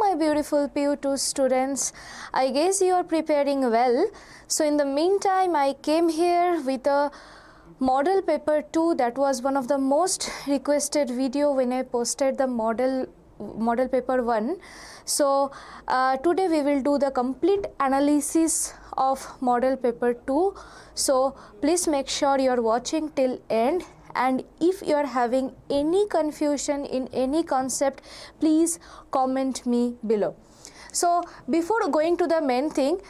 my beautiful PU2 students. I guess you are preparing well. So in the meantime, I came here with a model paper 2. That was one of the most requested video when I posted the model paper 1. So today we will do the complete analysis of model paper 2. So please make sure you are watching till end. And if you are having any confusion in any concept, please comment me below. So before going to the main thing,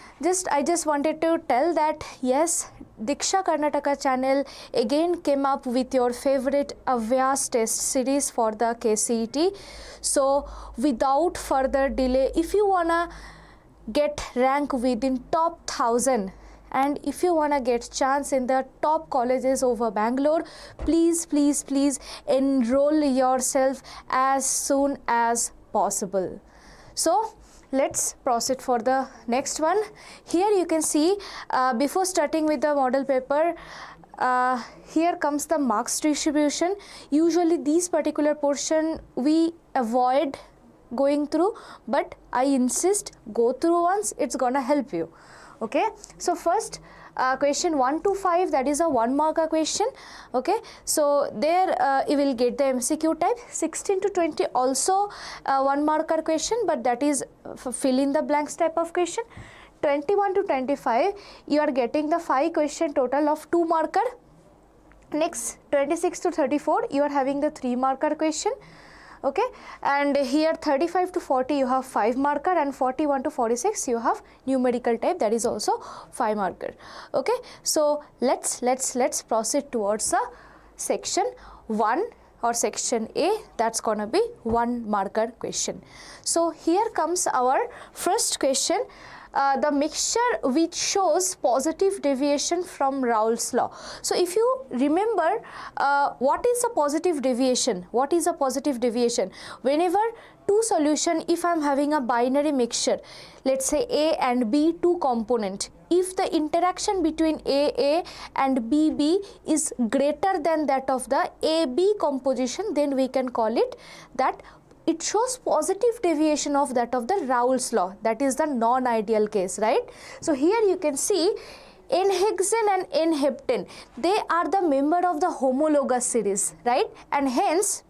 I just wanted to tell that yes, Deeksha Karnataka channel again came up with your favorite ABHYAS test series for the KCET. So without further delay, if you wanna get rank within top 1000 and if you wanna get chance in the top colleges over Bangalore, please enroll yourself as soon as possible. So let's proceed for the next one. Here you can see before starting with the model paper, here comes the marks distribution. Usually these particular portion we avoid going through, but I insist go through once, it's gonna help you. Okay, so first question 1 to 5, that is a 1 marker question. Okay, so there you will get the MCQ type. 16 to 20 also 1 marker question, but that is fill in the blanks type of question. 21 to 25 you are getting the 5 question total of 2 marker. Next 26 to 34 you are having the 3 marker question. Okay, and here 35 to 40 you have 5 marker, and 41 to 46 you have numerical type, that is also 5 marker. Okay, so let's proceed towards the section 1 or section A. That's gonna be 1 marker question. So here comes our first question. The mixture which shows positive deviation from Raoult's law. So if you remember, what is a positive deviation? What is a positive deviation? Whenever two solution, if I am having a binary mixture, let's say A and B, 2 component, if the interaction between AA and BB is greater than that of the AB composition, then we can call it that it shows positive deviation of that of the Raoult's law. That is the non-ideal case, right? So here you can see N-hexane and N-heptane, they are the member of the homologous series, right? And hence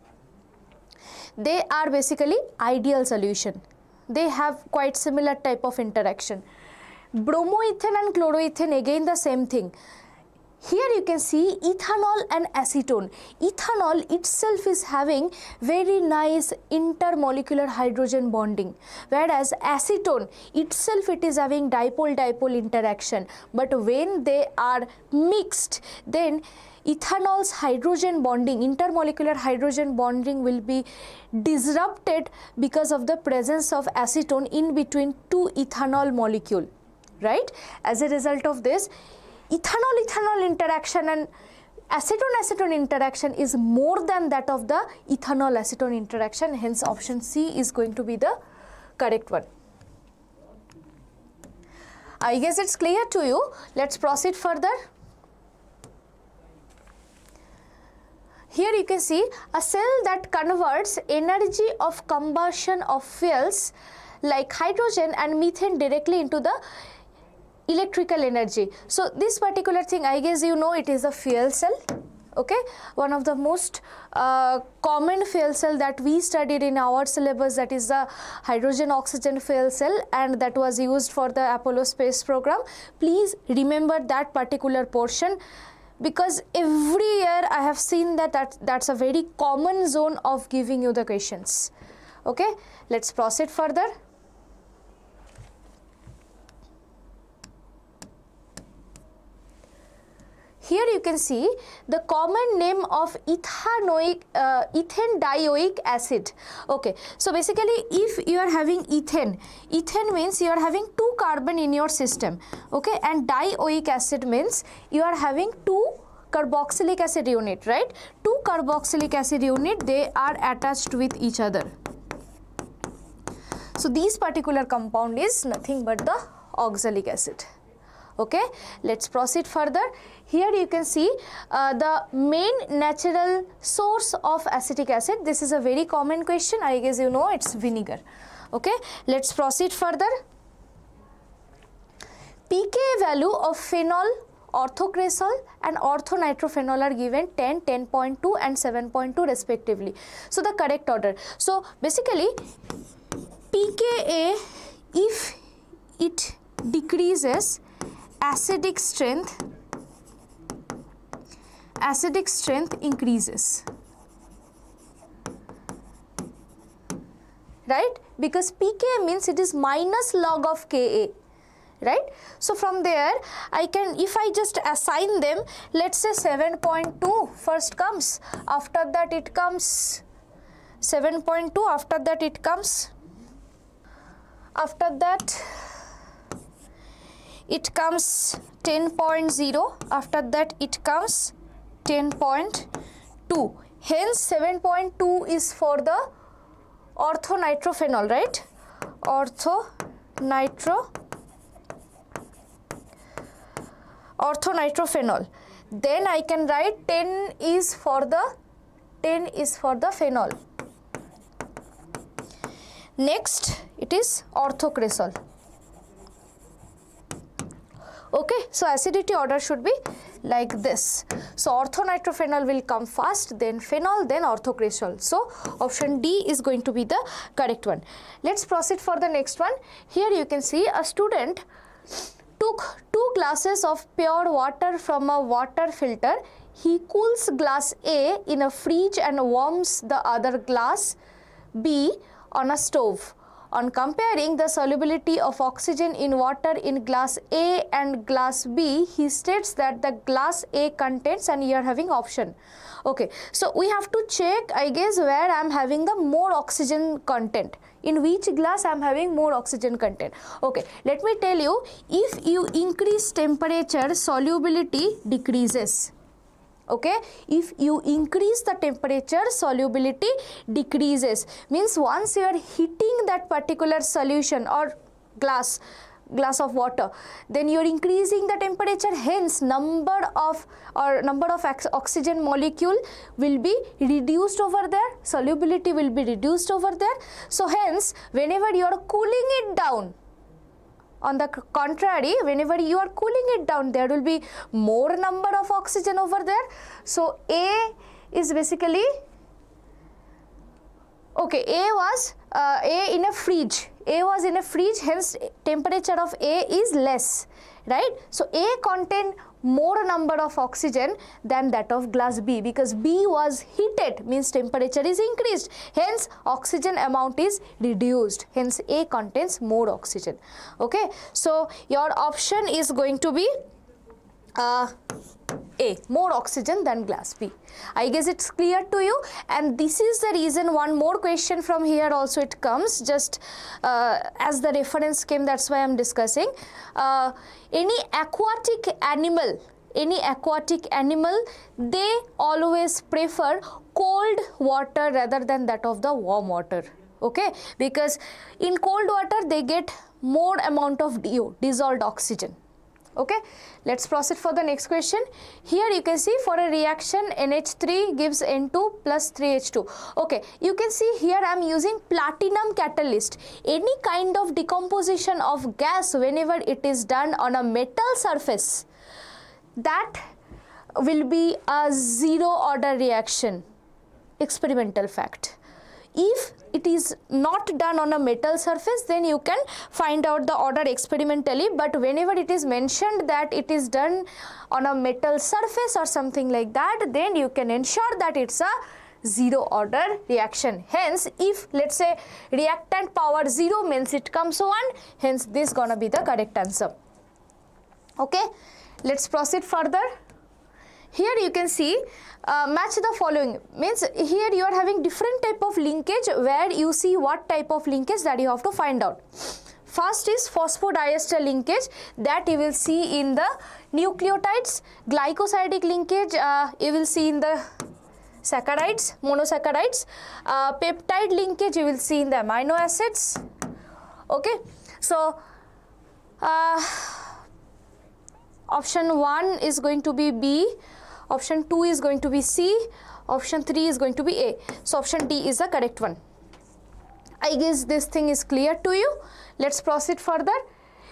they are basically ideal solution. They have quite similar type of interaction. Bromoethane and chloroethane, again the same thing. Here you can see ethanol and acetone. Ethanol itself is having very nice intermolecular hydrogen bonding, whereas acetone itself, it is having dipole-dipole interaction. But when they are mixed, then ethanol's hydrogen bonding, intermolecular hydrogen bonding will be disrupted because of the presence of acetone in between 2 ethanol molecule, right? As a result of this, ethanol interaction and acetone interaction is more than that of the ethanol acetone interaction. Hence option C is going to be the correct one. I guess it's clear to you. Let's proceed further. Here you can see a cell that converts energy of combustion of fuels like hydrogen and methane directly into the electrical energy. So this particular thing, I guess you know, it is a fuel cell. Okay, one of the most common fuel cell that we studied in our syllabus, that is the hydrogen oxygen fuel cell, and that was used for the Apollo space program. Please remember that particular portion, because every year I have seen that's a very common zone of giving you the questions. Okay, let's proceed further. Here you can see the common name of ethane dioic acid. Okay, so basically if you are having ethane means you are having 2 carbon in your system. Okay, and dioic acid means you are having 2 carboxylic acid unit, right? 2 carboxylic acid unit, they are attached with each other. So this particular compound is nothing but the oxalic acid. Okay, let's proceed further. Here you can see the main natural source of acetic acid. This is a very common question, I guess you know, it's vinegar. Okay, let's proceed further. pK value of phenol, orthocresol and orthonitrophenol are given 10, 10.2 and 7.2 respectively. So the correct order. So basically pKa, if it decreases, acidic strength increases, right? Because pKa means it is minus log of Ka, right? So from there I can, if I just assign them, let's say 7.2 first comes, after that it comes 7.2, after that it comes, after that it comes 10.0, after that it comes 10.2. Hence 7.2 is for the orthonitrophenol, right? Orthonitrophenol. Then I can write 10 is for the phenol. Next it is orthocresol. Okay, so acidity order should be like this. So orthonitrophenol will come first, then phenol, then orthocresol. So option D is going to be the correct one. Let's proceed for the next one. Here you can see a student took 2 glasses of pure water from a water filter. He cools glass A in a fridge and warms the other glass B on a stove. On comparing the solubility of oxygen in water in glass A and glass B, he states that the glass A contains, and you are having option. Okay, so we have to check, I guess, where I am having the more oxygen content. In which glass I am having more oxygen content. Okay, let me tell you, if you increase temperature, solubility decreases. Okay, if you increase the temperature, solubility decreases. Means once you are heating that particular solution or glass of water, then you are increasing the temperature, hence number of oxygen molecule will be reduced over there, solubility will be reduced over there. So hence whenever you are cooling it down, on the contrary, whenever you are cooling it down, there will be more number of oxygen over there. So A is basically, okay, A was in a fridge. A was in a fridge, hence temperature of A is less, right? So A contain more number of oxygen than that of glass B, because B was heated, means temperature is increased, hence oxygen amount is reduced, hence A contains more oxygen. Okay, so your option is going to be A, more oxygen than glass B. I guess it's clear to you, and this is the reason one more question from here also it comes, just as the reference came, that's why I'm discussing. Any aquatic animal, they always prefer cold water rather than that of the warm water. Okay, because in cold water they get more amount of DO, dissolved oxygen. Okay, let's proceed for the next question. Here you can see for a reaction NH3 gives N2 plus 3H2. Okay, you can see here I am using platinum catalyst. Any kind of decomposition of gas whenever it is done on a metal surface, that will be a zero order reaction, experimental fact. If it is not done on a metal surface, then you can find out the order experimentally, but whenever it is mentioned that it is done on a metal surface or something like that, then you can ensure that it's a zero order reaction. Hence, if let's say reactant power 0 means it comes 1, hence this gonna be the correct answer. Okay, let's proceed further. Here you can see match the following, means here you are having different type of linkage, where you see what type of linkage that you have to find out. First is phosphodiester linkage, that you will see in the nucleotides. Glycosidic linkage you will see in the saccharides, monosaccharides. Peptide linkage you will see in the amino acids. Okay, so Option 1 is going to be B, option 2 is going to be C, option 3 is going to be A. So option D is the correct one. I guess this thing is clear to you. Let's proceed further.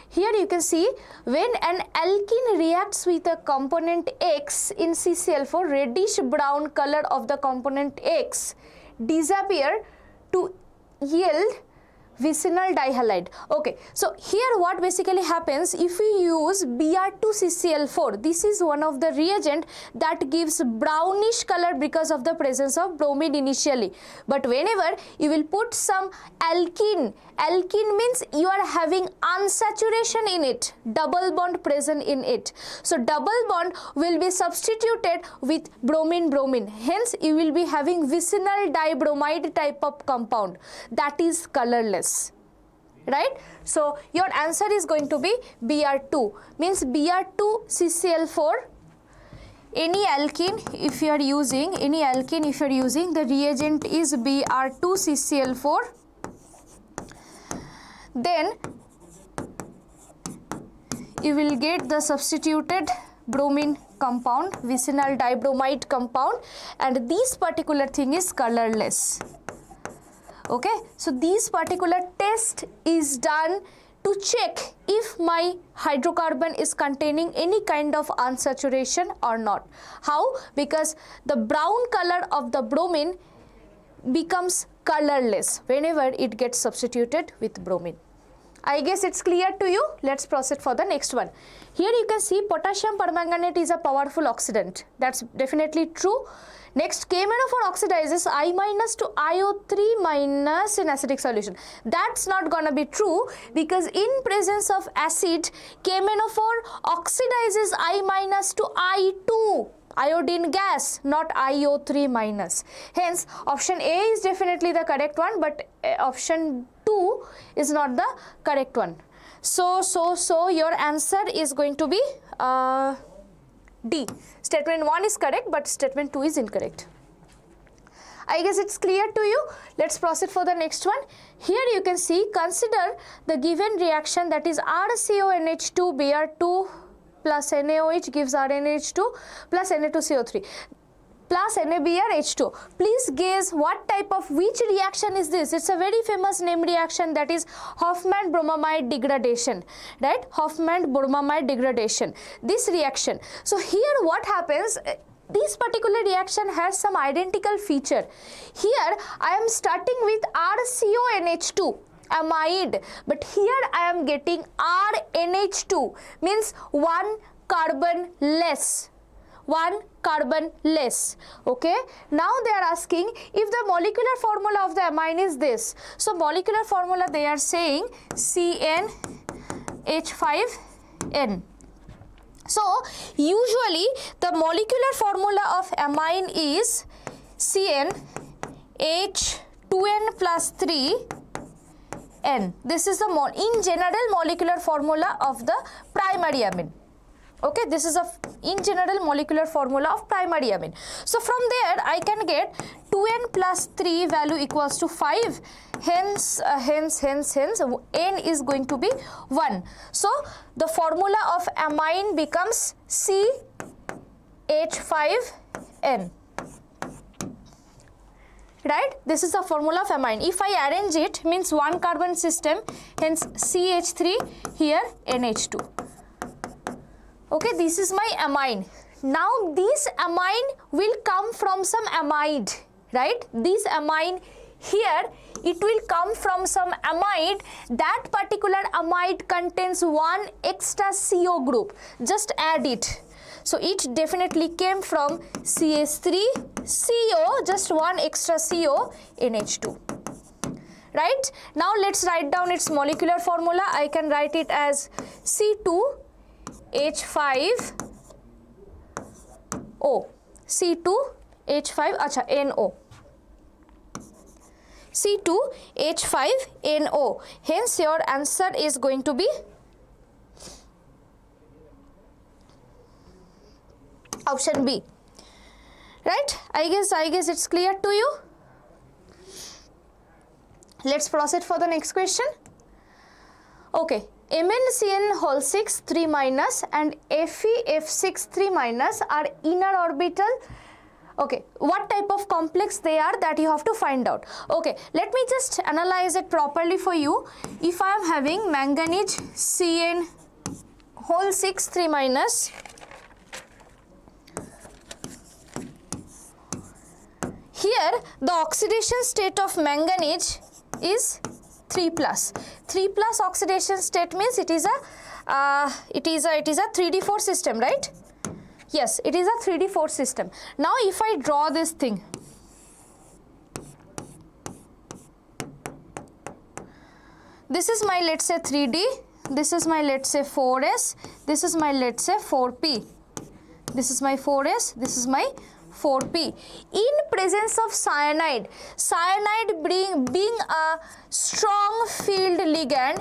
Here you can see when an alkene reacts with a component X in CCl4, reddish brown color of the component X disappear to yield vicinal dihalide. Okay, so here what basically happens, if we use Br2CCl4, this is one of the reagent that gives brownish color because of the presence of bromine initially. But whenever you will put some alkene means you are having unsaturation in it, double bond present in it. So double bond will be substituted with bromine. Hence you will be having vicinal dibromide type of compound that is colorless. Right? So your answer is going to be Br2, means Br2CCl4. Any alkene if you are using, the reagent is Br2CCl4, then you will get the substituted bromine compound, vicinal dibromide compound, and this particular thing is colorless. Okay, so this particular test is done to check if my hydrocarbon is containing any kind of unsaturation or not. How? Because the brown color of the bromine becomes colorless whenever it gets substituted with bromine. I guess it's clear to you. Let's proceed for the next one. Here you can see potassium permanganate is a powerful oxidant. That's definitely true. Next, KMnO4 oxidizes I- to IO3- in acidic solution. That's not gonna be true because in presence of acid, KMnO4 oxidizes I- to I2, iodine gas, not IO3-. Hence, option A is definitely the correct one, but option 2 is not the correct one. So your answer is going to be D. Statement 1 is correct, but statement 2 is incorrect. I guess it's clear to you. Let's proceed for the next one. Here you can see, consider the given reaction, that is RCONH2 Br2 plus NaOH gives RNH2 plus Na2CO3 plus NaBrH2. Please guess which reaction is this? It's a very famous name reaction, that is Hofmann-Bromamide degradation, right? Hofmann-Bromamide degradation, this reaction. So here what happens, this particular reaction has some identical feature. Here I am starting with RCONH2 amide, but here I am getting RNH2, means one carbon less. Okay, now they are asking if the molecular formula of the amine is this. So molecular formula they are saying CnH5n. So usually the molecular formula of amine is CnH2n plus 3n. This is the in general molecular formula of the primary amine. Okay, this is in general molecular formula of primary amine. So from there I can get 2n plus 3 value equals to 5. Hence n is going to be 1. So the formula of amine becomes CH5n. Right? This is the formula of amine. If I arrange it, means one carbon system, hence CH3, here NH2. Okay, this is my amine. Now this amine will come from some amide, right? This amine here, it will come from some amide. That particular amide contains one extra CO group. Just add it. So it definitely came from CH3CO, just one extra CO, NH2. Right? Now let's write down its molecular formula. I can write it as C2H5O. C2H5, NO. C2H5NO. Hence your answer is going to be option B. Right? I guess it's clear to you. Let's proceed for the next question. Okay, MnCN whole 6 3 minus and FeF6 3 minus are inner orbital. Okay, what type of complex they are, that you have to find out. Okay, let me just analyze it properly for you. If I am having manganese Cn whole 6 3 minus, here the oxidation state of manganese is 3 plus. 3 plus oxidation state means it is a 3D4 system, right? Yes, it is a 3D4 system. Now if I draw this thing, this is my, let's say, 3D, this is my, let's say, 4S, this is my, let's say, 4P, this is my 4S, this is my 4P. In presence of cyanide, being a strong field ligand,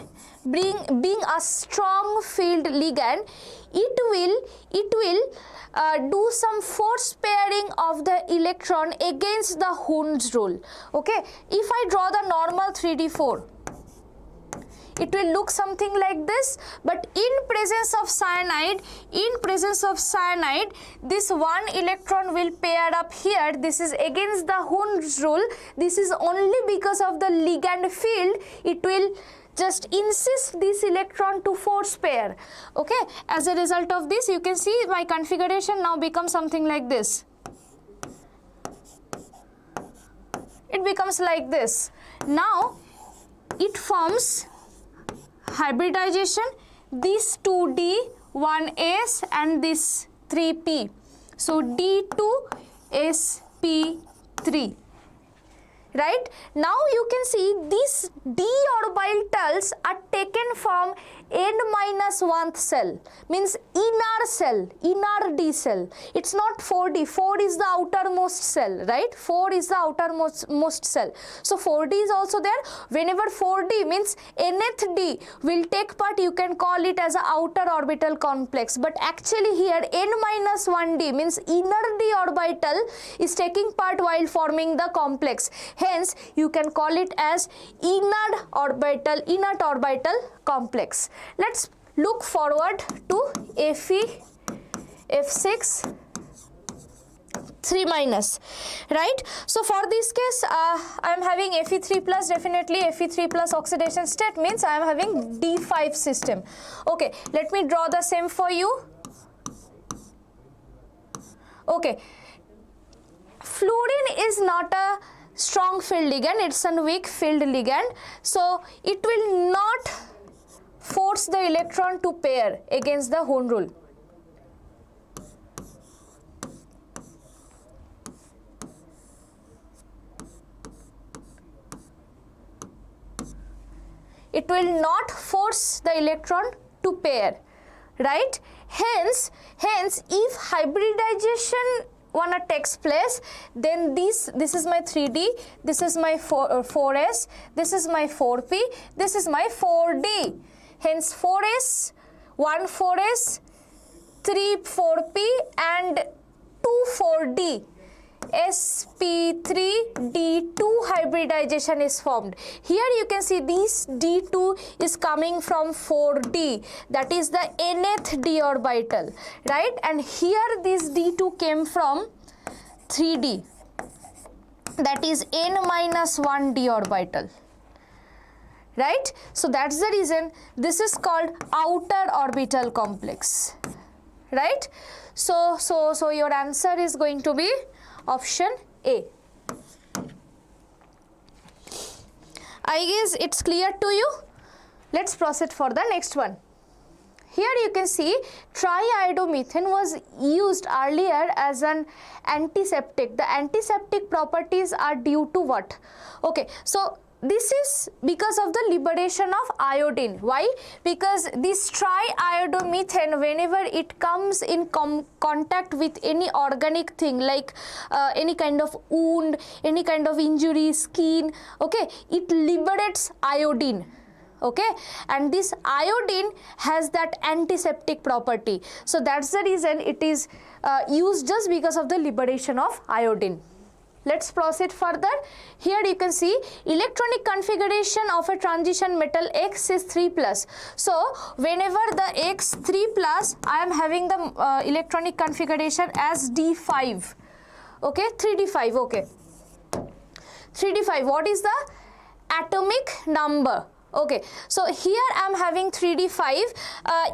it will do some force pairing of the electron against the Hund's rule. Okay, if I draw the normal 3D4, it will look something like this, but in presence of cyanide, this one electron will pair up here. This is against the Hund's rule. This is only because of the ligand field. It will just insist this electron to force pair. Okay, as a result of this, you can see my configuration now becomes something like this. It becomes like this. Now it forms hybridization, this 2D, 1S and this 3P. So D2SP3. Right? Now you can see these d orbitals are taken from n-1th cell, means inner d cell. It's not 4D. 4 is the outermost cell, right? 4 is the outermost cell. So 4D is also there. Whenever 4D means nth d will take part, you can call it as a outer orbital complex. But actually here n-1d means inner d orbital is taking part while forming the complex. Hence, you can call it as inert orbital complex. Let's look forward to Fe(F6) 3 minus, right? So for this case, I am having Fe3 plus, definitely Fe3 plus oxidation state means I am having D5 system. Okay, let me draw the same for you. Okay, fluorine is not a strong field ligand, it's a weak field ligand, so it will not force the electron to pair against the Hund rule. It will not force the electron to pair, right? Hence if hybridization takes place, then this is my 3D, this is my 4S, this is my 4P, this is my 4D. Hence 4S, 1 4S, 3 4P and 2 4D. sp3d2 hybridization is formed. Here you can see this d2 is coming from 4d, that is the nth d orbital, right? And here this d2 came from 3d, that is n-1d orbital, right? So that's the reason this is called outer orbital complex, right? So your answer is going to be option A. I guess it's clear to you. Let's proceed for the next one. Here you can see triiodomethane was used earlier as an antiseptic. The antiseptic properties are due to what? Okay, so this is because of the liberation of iodine. Why? Because this triiodomethane, whenever it comes in contact with any organic thing like any kind of wound, any kind of injury, skin, okay, it liberates iodine. Okay, and this iodine has that antiseptic property. So that's the reason it is used, just because of the liberation of iodine. let's proceed further. Here you can see electronic configuration of a transition metal X is 3+. So whenever the X 3+, I am having the electronic configuration as D5. Okay, 3D5. Okay, 3D5. What is the atomic number? Okay, so here I am having 3D5.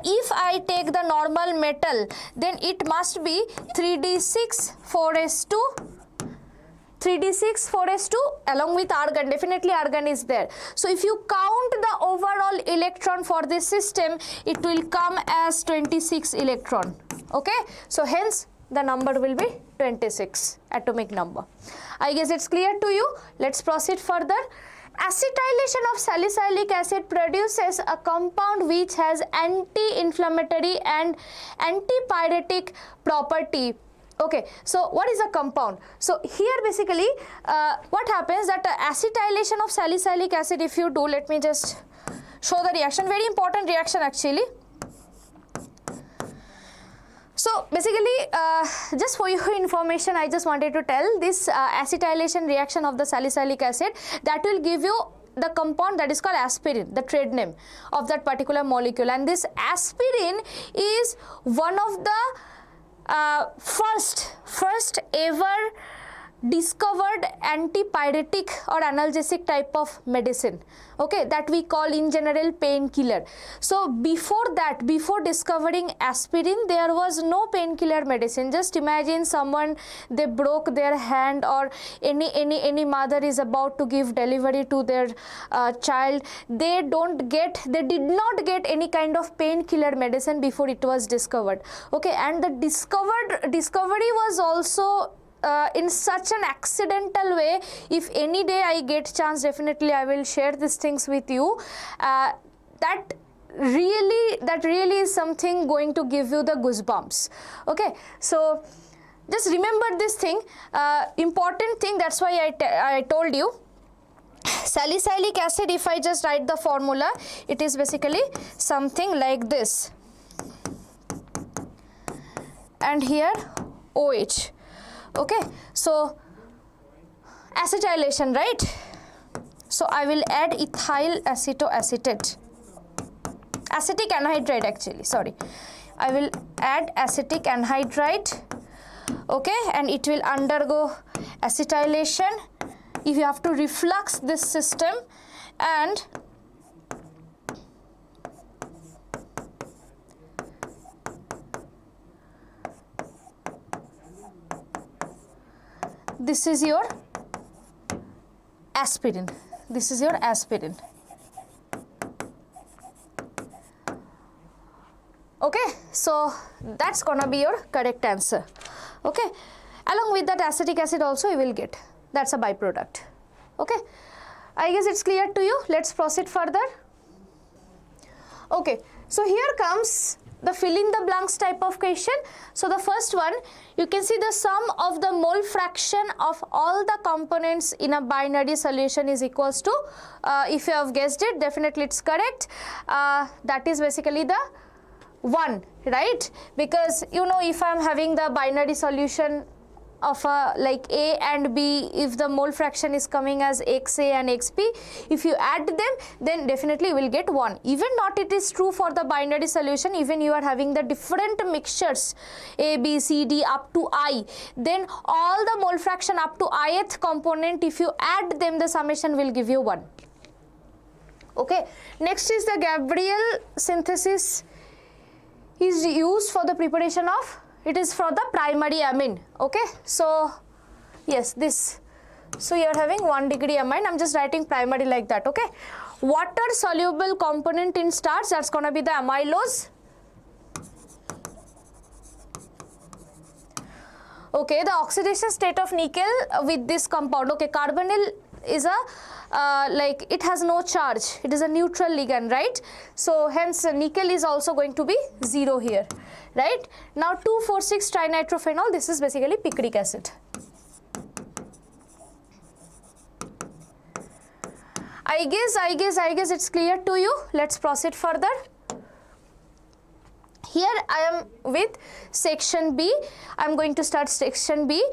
If I take the normal metal, then it must be 3D6 4s2, 3D6 4s2 along with argon. Definitely argon is there. So if you count the overall electron for this system, it will come as 26 electron. Okay, so hence the number will be 26, atomic number. I guess it's clear to you. Let's proceed further. Acetylation of salicylic acid produces a compound which has anti-inflammatory and antipyretic property. Okay, so what is a compound? So here basically what happens that acetylation of salicylic acid, if you do, let me just show the reaction, very important reaction actually. So basically just for your information, I just wanted to tell this acetylation reaction of the salicylic acid, that will give you the compound that is called aspirin, the trade name of that particular molecule. And this aspirin is one of the first ever discovered antipyretic or analgesic type of medicine, okay, that we call in general painkiller. So before that, before discovering aspirin, there was no painkiller medicine. Just imagine someone, they broke their hand, or any mother is about to give delivery to their child, they did not get any kind of painkiller medicine before it was discovered. Okay, and the discovery was also in such an accidental way. If any day I get chance, definitely I will share these things with you. That really is something going to give you the goosebumps. Okay, so just remember this thing, important thing. That's why I told you salicylic acid. If I just write the formula, it is basically something like this, and here OH. Okay, so acetylation, right? So I will add ethyl acetoacetate, acetic anhydride actually, sorry. I will add acetic anhydride, okay, and it will undergo acetylation. If you have to reflux this system, and this is your aspirin. This is your aspirin. Okay, so that's gonna be your correct answer. Okay, along with that acetic acid also you will get. That's a byproduct. Okay, I guess it's clear to you. Let's proceed further. Okay, so here comes the fill in the blanks type of question. So the first one, you can see the sum of the mole fraction of all the components in a binary solution is equals to, if you have guessed it, definitely it's correct. That is basically the 1, right? Because you know, if I am having the binary solution of like A and B, if the mole fraction is coming as XA and XB, if you add them, then definitely you will get 1. Even not it is true for the binary solution, even you are having the different mixtures A, B, C, D up to I, then all the mole fraction up to ith component, if you add them, the summation will give you 1. Okay, next is the Gabriel synthesis is used for the preparation of, it is for the primary amine. Okay, so yes, this, so you are having 1 degree amine. I'm just writing primary like that. Okay, water soluble component in starch, that's gonna be the amylose. Okay, the oxidation state of nickel with this compound. Okay, carbonyl is a like it has no charge, it is a neutral ligand, right? So hence nickel is also going to be 0 here, right? Now 2,4,6 trinitrophenol, this is basically picric acid. I guess it's clear to you. Let's proceed further. Here I am with section B. I am going to start section B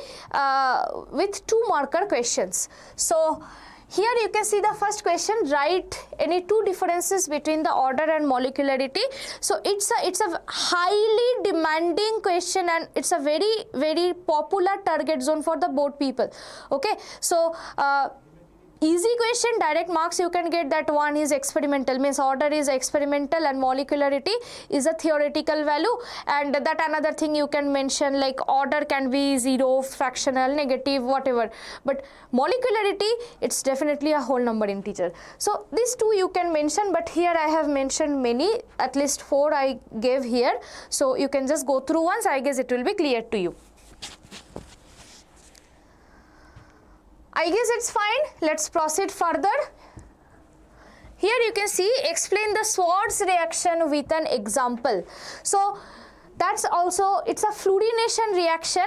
with 2 marker questions. So here you can see the first question, write any 2 differences between the order and molecularity. So it's a highly demanding question, and it's a very popular target zone for the board people. Okay, so easy question, direct marks you can get. That one is experimental, means order is experimental and molecularity is a theoretical value. And that another thing you can mention, like order can be 0, fractional, negative, whatever, but molecularity, it's definitely a whole number integer. So these 2 you can mention, but here I have mentioned many, at least 4 I gave here. So you can just go through once, I guess it will be clear to you. I guess it's fine. Let's proceed further. Here you can see, explain the Swartz reaction with an example. So that's also, it's a fluorination reaction.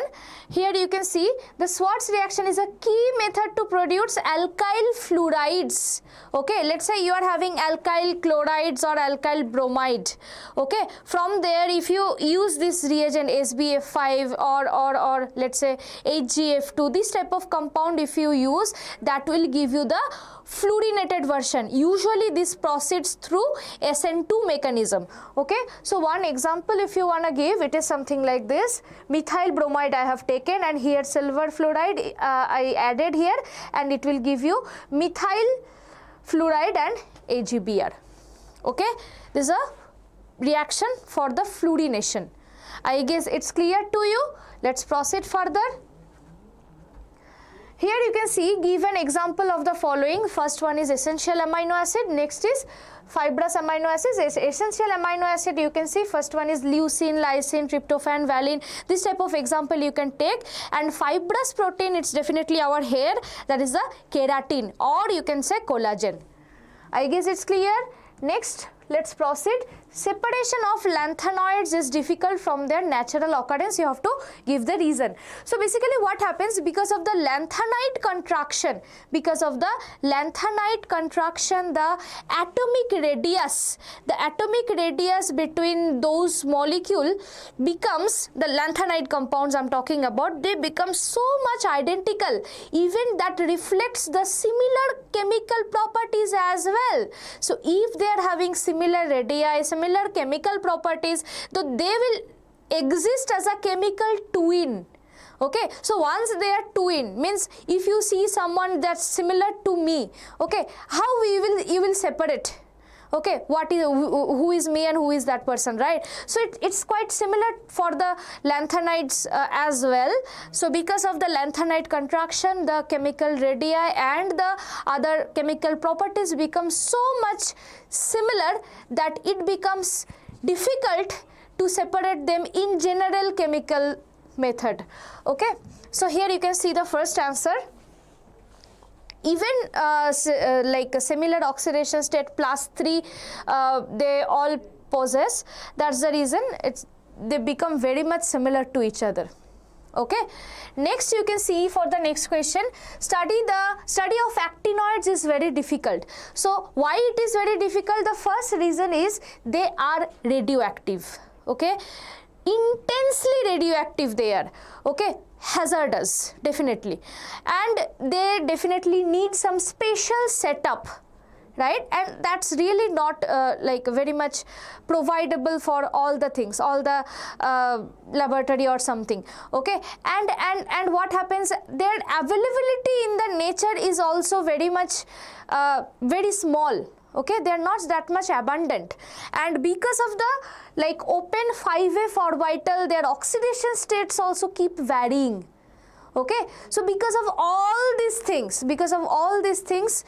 Here you can see the Swartz reaction is a key method to produce alkyl fluorides. Okay, let's say you are having alkyl chlorides or alkyl bromide. Okay, from there if you use this reagent SBF5 or let's say HGF2, this type of compound if you use, that will give you the fluorinated version. Usually this proceeds through SN2 mechanism. Okay, so one example if you want to give, it is something like this. Methyl bromide I have taken, and here silver fluoride I added here, and it will give you methyl fluoride and AgBr. Okay, this is a reaction for the fluorination. I guess it's clear to you. Let's proceed further. Here you can see, give an example of the following. First one is essential amino acid, next is fibrous amino acids. Essential amino acid you can see, first one is leucine, lysine, tryptophan, valine. This type of example you can take. And fibrous protein, it's definitely our hair, that is the keratin, or you can say collagen. I guess it's clear. Next, let's proceed. Separation of lanthanoids is difficult from their natural occurrence. You have to give the reason. So basically what happens, because of the lanthanide contraction, the atomic radius between those molecule becomes, the lanthanide compounds I'm talking about, they become so much identical, even that reflects the similar chemical properties as well. So if they are having similar radii, similar chemical properties, though they will exist as a chemical twin. Okay, so once they are twin, means if you see someone that's similar to me, okay, how you will separate? Okay, who is me and who is that person, right? So it's quite similar for the lanthanides as well. So because of the lanthanide contraction, the chemical radii and the other chemical properties become so much similar that it becomes difficult to separate them in general chemical method. Okay, so here you can see the first answer. Even like a similar oxidation state +3 they all possess. That's the reason they become very much similar to each other. Okay, next you can see for the next question, study of actinoids is very difficult. So why it is very difficult? The first reason is they are radioactive. Okay, intensely radioactive they are. Okay, hazardous definitely, and they definitely need some special setup, right? And that's really not like very much providable for all the things, all the laboratory or something. Okay, and what happens, their availability in the nature is also very much very small. Okay, they are not that much abundant, and because of the like open 5f orbital, their oxidation states also keep varying. Okay, so because of all these things,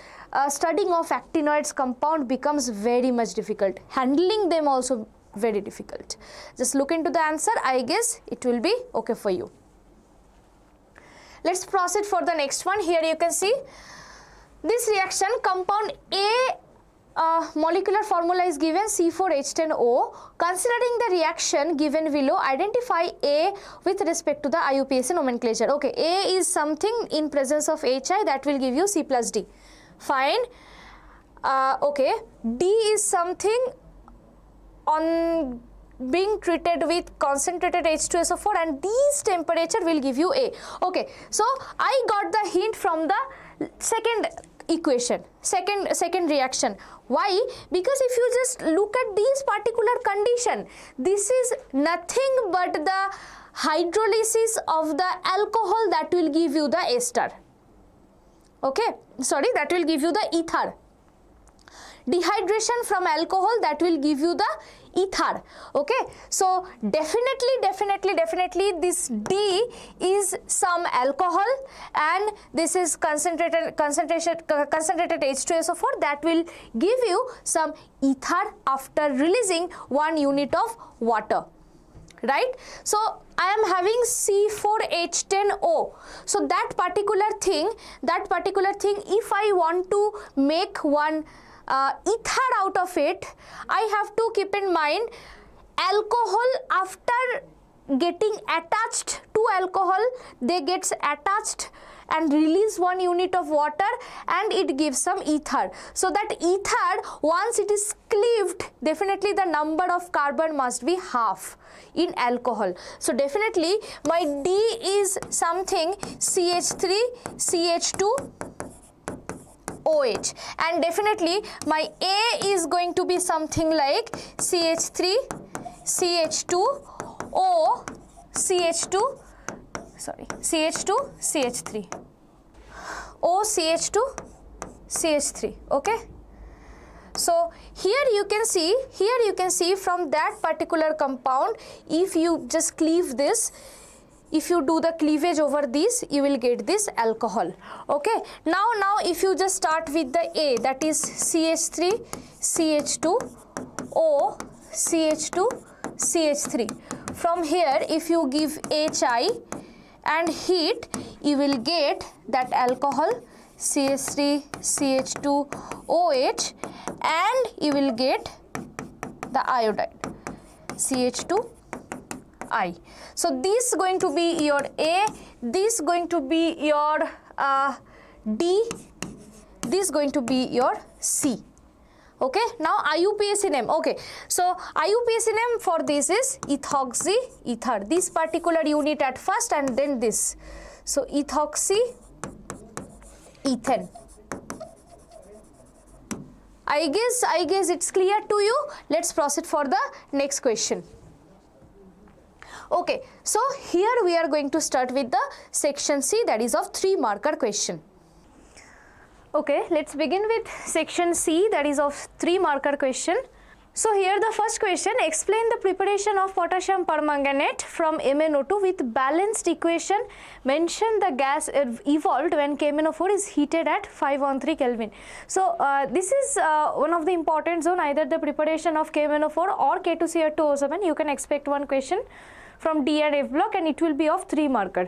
studying of actinoids compound becomes very much difficult. Handling them also very difficult. Just look into the answer. I guess it will be okay for you. Let's proceed for the next one. Here you can see this reaction, compound A. Molecular formula is given C4H10O. Considering the reaction given below, identify A with respect to the IUPAC nomenclature. Okay, A is something in presence of HI, that will give you C plus D. Fine. Okay, D is something on being treated with concentrated H2SO4, and these temperature will give you A. Okay, so I got the hint from the second equation, second reaction. Why? Because if you just look at these particular condition, this is nothing but the hydrolysis of the alcohol that will give you the ester. Okay, sorry, that will give you the ether. Dehydration from alcohol, that will give you the ether. Okay, so definitely this D is some alcohol, and this is concentrated H2SO4, that will give you some ether after releasing 1 unit of water, right? So I am having C4H10O. So that particular thing, if I want to make one ether out of it, I have to keep in mind alcohol, after getting attached to alcohol, they gets attached and release 1 unit of water, and it gives some ether. So that ether, once it is cleaved, definitely the number of carbon must be half in alcohol. So definitely my D is something CH3 CH2 OH, and definitely my A is going to be something like CH3 CH2 O CH2 CH3 O CH2 CH3. Okay, so here you can see from that particular compound, if you just cleave this, if you do the cleavage over this, you will get this alcohol. Okay, now if you just start with the A, that is CH3 CH2 O CH2 CH3. From here, if you give HI and heat, you will get that alcohol CH3 CH2 OH, and you will get the iodide CH2 I. So this is going to be your A, this is going to be your D, this is going to be your C. Okay, now IUPAC name. Okay, so IUPAC name for this is ethoxy ether, this particular unit at first and then this. So ethoxy ethane. I guess it's clear to you. Let's proceed for the next question. Okay, so here we are going to start with the section C, that is of 3 marker question. Okay, let's begin with section C, that is of 3 marker question. So here the first question, explain the preparation of potassium permanganate from MnO2 with balanced equation. Mention the gas evolved when KMnO4 is heated at 513 Kelvin. So this is one of the important zone, either the preparation of KMnO4 or K2Cl2O7. You can expect one question from D and F block, and it will be of 3 marker.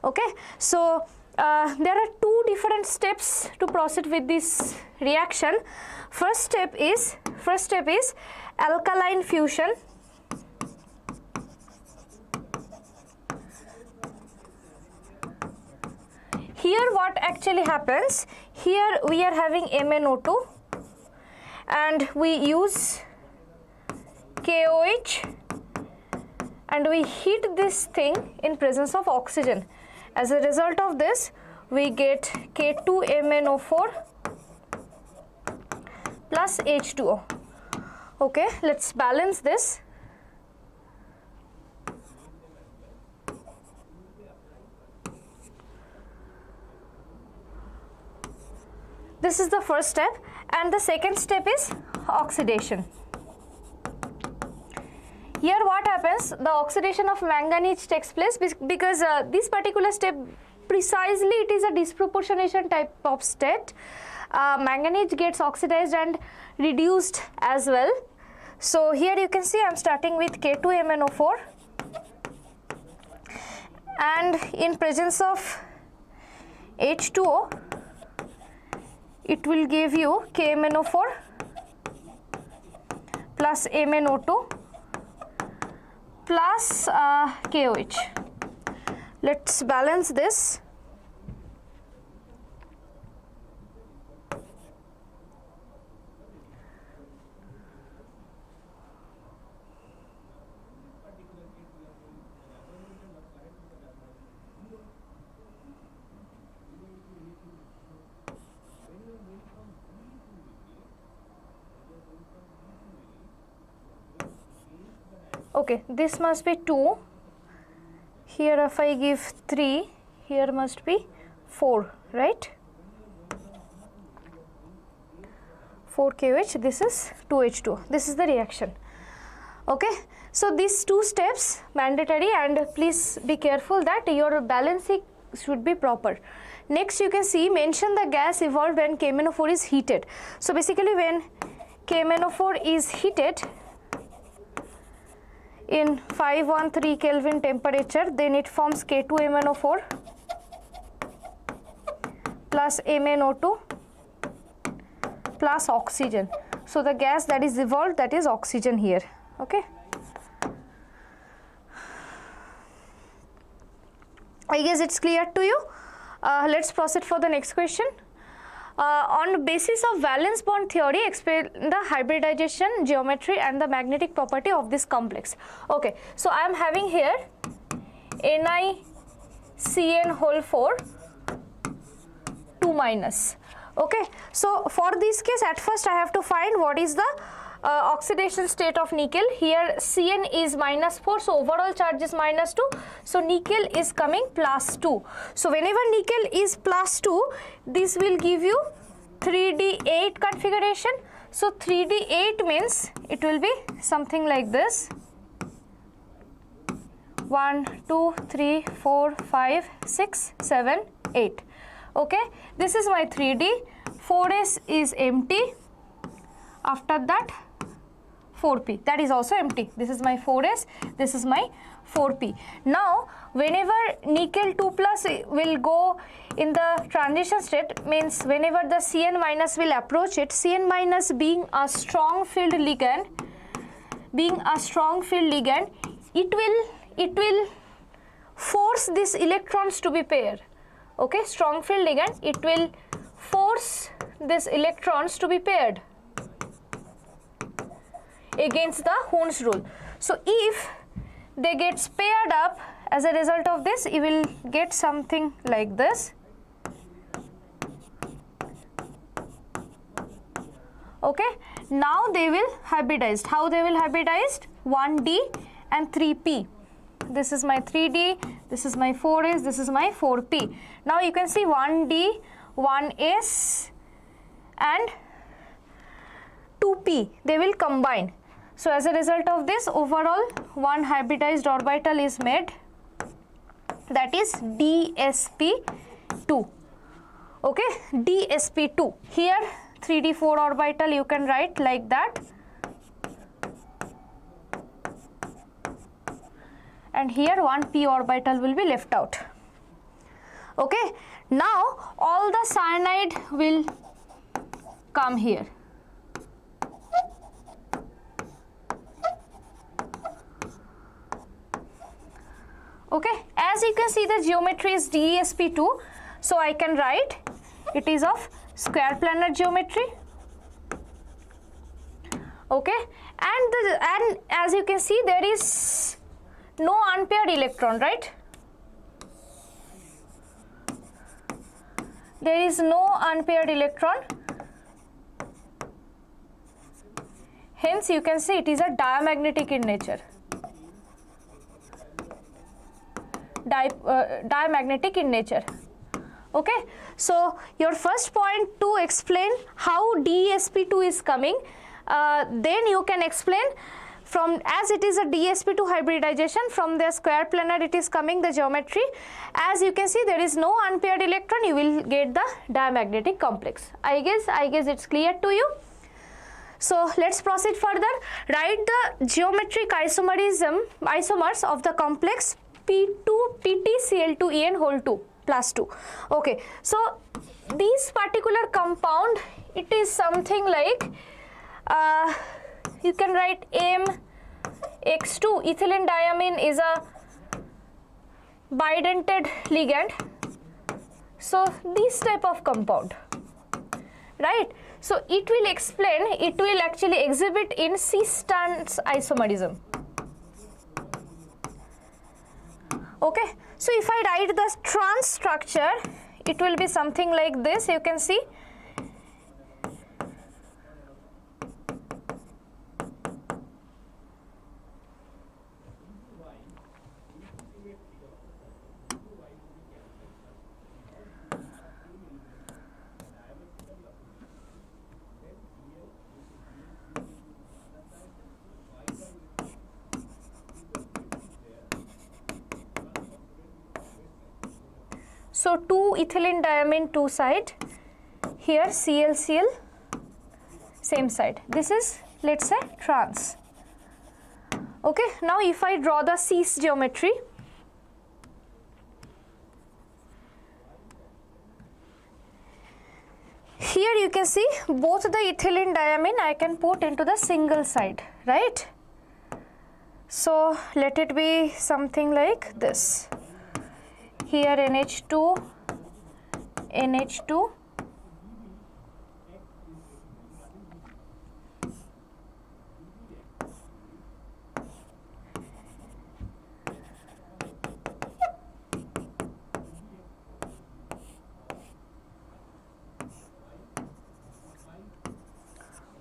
Okay, so there are 2 different steps to proceed with this reaction. First step is alkaline fusion. Here what actually happens, here we are having MnO2 and we use KOH and we heat this thing in presence of oxygen. As a result of this, we get K2MnO4 plus H2O. Okay, let's balance this. This is the first step, and the second step is oxidation. Here what happens, the oxidation of manganese takes place because this particular step, precisely it is a disproportionation type of state. Manganese gets oxidized and reduced as well. So here you can see I am starting with K2MnO4, and in presence of H2O, it will give you KMnO4 plus MnO2 plus KOH. Let's balance this. Okay, this must be 2. Here if I give 3, here must be 4, right? 4 KOH, this is 2H2. This is the reaction. Okay, so these 2 steps mandatory, and please be careful that your balancing should be proper. Next you can see, mention the gas evolved when KMnO4 is heated. So basically when KMnO4 is heated in 513 Kelvin temperature, then it forms K2MnO4 plus MnO2 plus oxygen. So the gas that is evolved, that is oxygen here. Okay, I guess it's clear to you. Let's proceed for the next question. On basis of valence bond theory, explain the hybridization geometry and the magnetic property of this complex. Okay, so I am having here NiCN whole 4 2 minus. Okay, so for this case, at first I have to find what is the oxidation state of nickel. Here Cn is -4, so overall charge is -2, so nickel is coming +2. So whenever nickel is +2, this will give you 3d8 configuration. So 3d8 means it will be something like this: 1 2 3 4 5 6 7 8. Okay, this is my 3d. 4s is empty. After that 4p, that is also empty. This is my 4s, this is my 4p. Now whenever nickel 2 plus will go in the transition state, means whenever the Cn minus will approach it, Cn minus being a strong field ligand, it will force these electrons to be paired. Okay, strong field ligand, it will force these electrons to be paired against the Hund's rule. So if they get paired up, as a result of this, you will get something like this. Okay, now they will hybridized. How they will hybridized? 1d and 3p. This is my 3d, this is my 4s, this is my 4p. Now you can see 1d, 1s and 2p, they will combine. So as a result of this, overall one hybridized orbital is made, that is dsp2. Okay, dsp2. Here 3d4 orbital you can write like that, and here one p orbital will be left out. Okay, now all the cyanide will come here. Okay, as you can see, the geometry is dsp2, so I can write it is of square planar geometry. Okay, and as you can see, there is no unpaired electron, right? There is no unpaired electron. Hence, you can say it is a diamagnetic in nature. Diamagnetic in nature. Okay, so your first point to explain how dsp2 is coming, then you can explain from, as it is a dsp2 hybridization, from the square planar it is coming the geometry. As you can see, there is no unpaired electron, you will get the diamagnetic complex. I guess it's clear to you. So let's proceed further. Write the geometric isomers of the complex P2 PtCl2En whole 2 plus 2. Okay, so this particular compound, it is something like, you can write MX2. Ethylene diamine is a bidentate ligand. So this type of compound, right? So it will explain, it will actually exhibit in cis-trans isomerism. Okay, so if I write the trans structure, it will be something like this. You can see So 2 ethylene diamine 2 side, here ClCl same side. This is, let's say, trans. Okay, now if I draw the cis geometry, here you can see both the ethylene diamine I can put into the single side, right? So let it be something like this. Here NH2, NH2,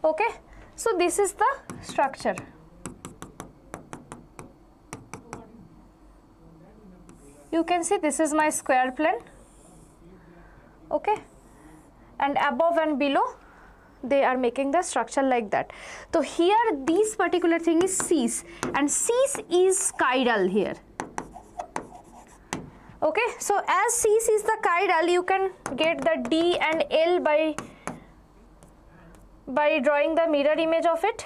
okay. So this is the structure. You can see this is my square plane, okay, and above and below they are making the structure like that. So here this particular thing is cis, and cis is chiral here, okay. So as cis is the chiral, you can get the D and L by drawing the mirror image of it.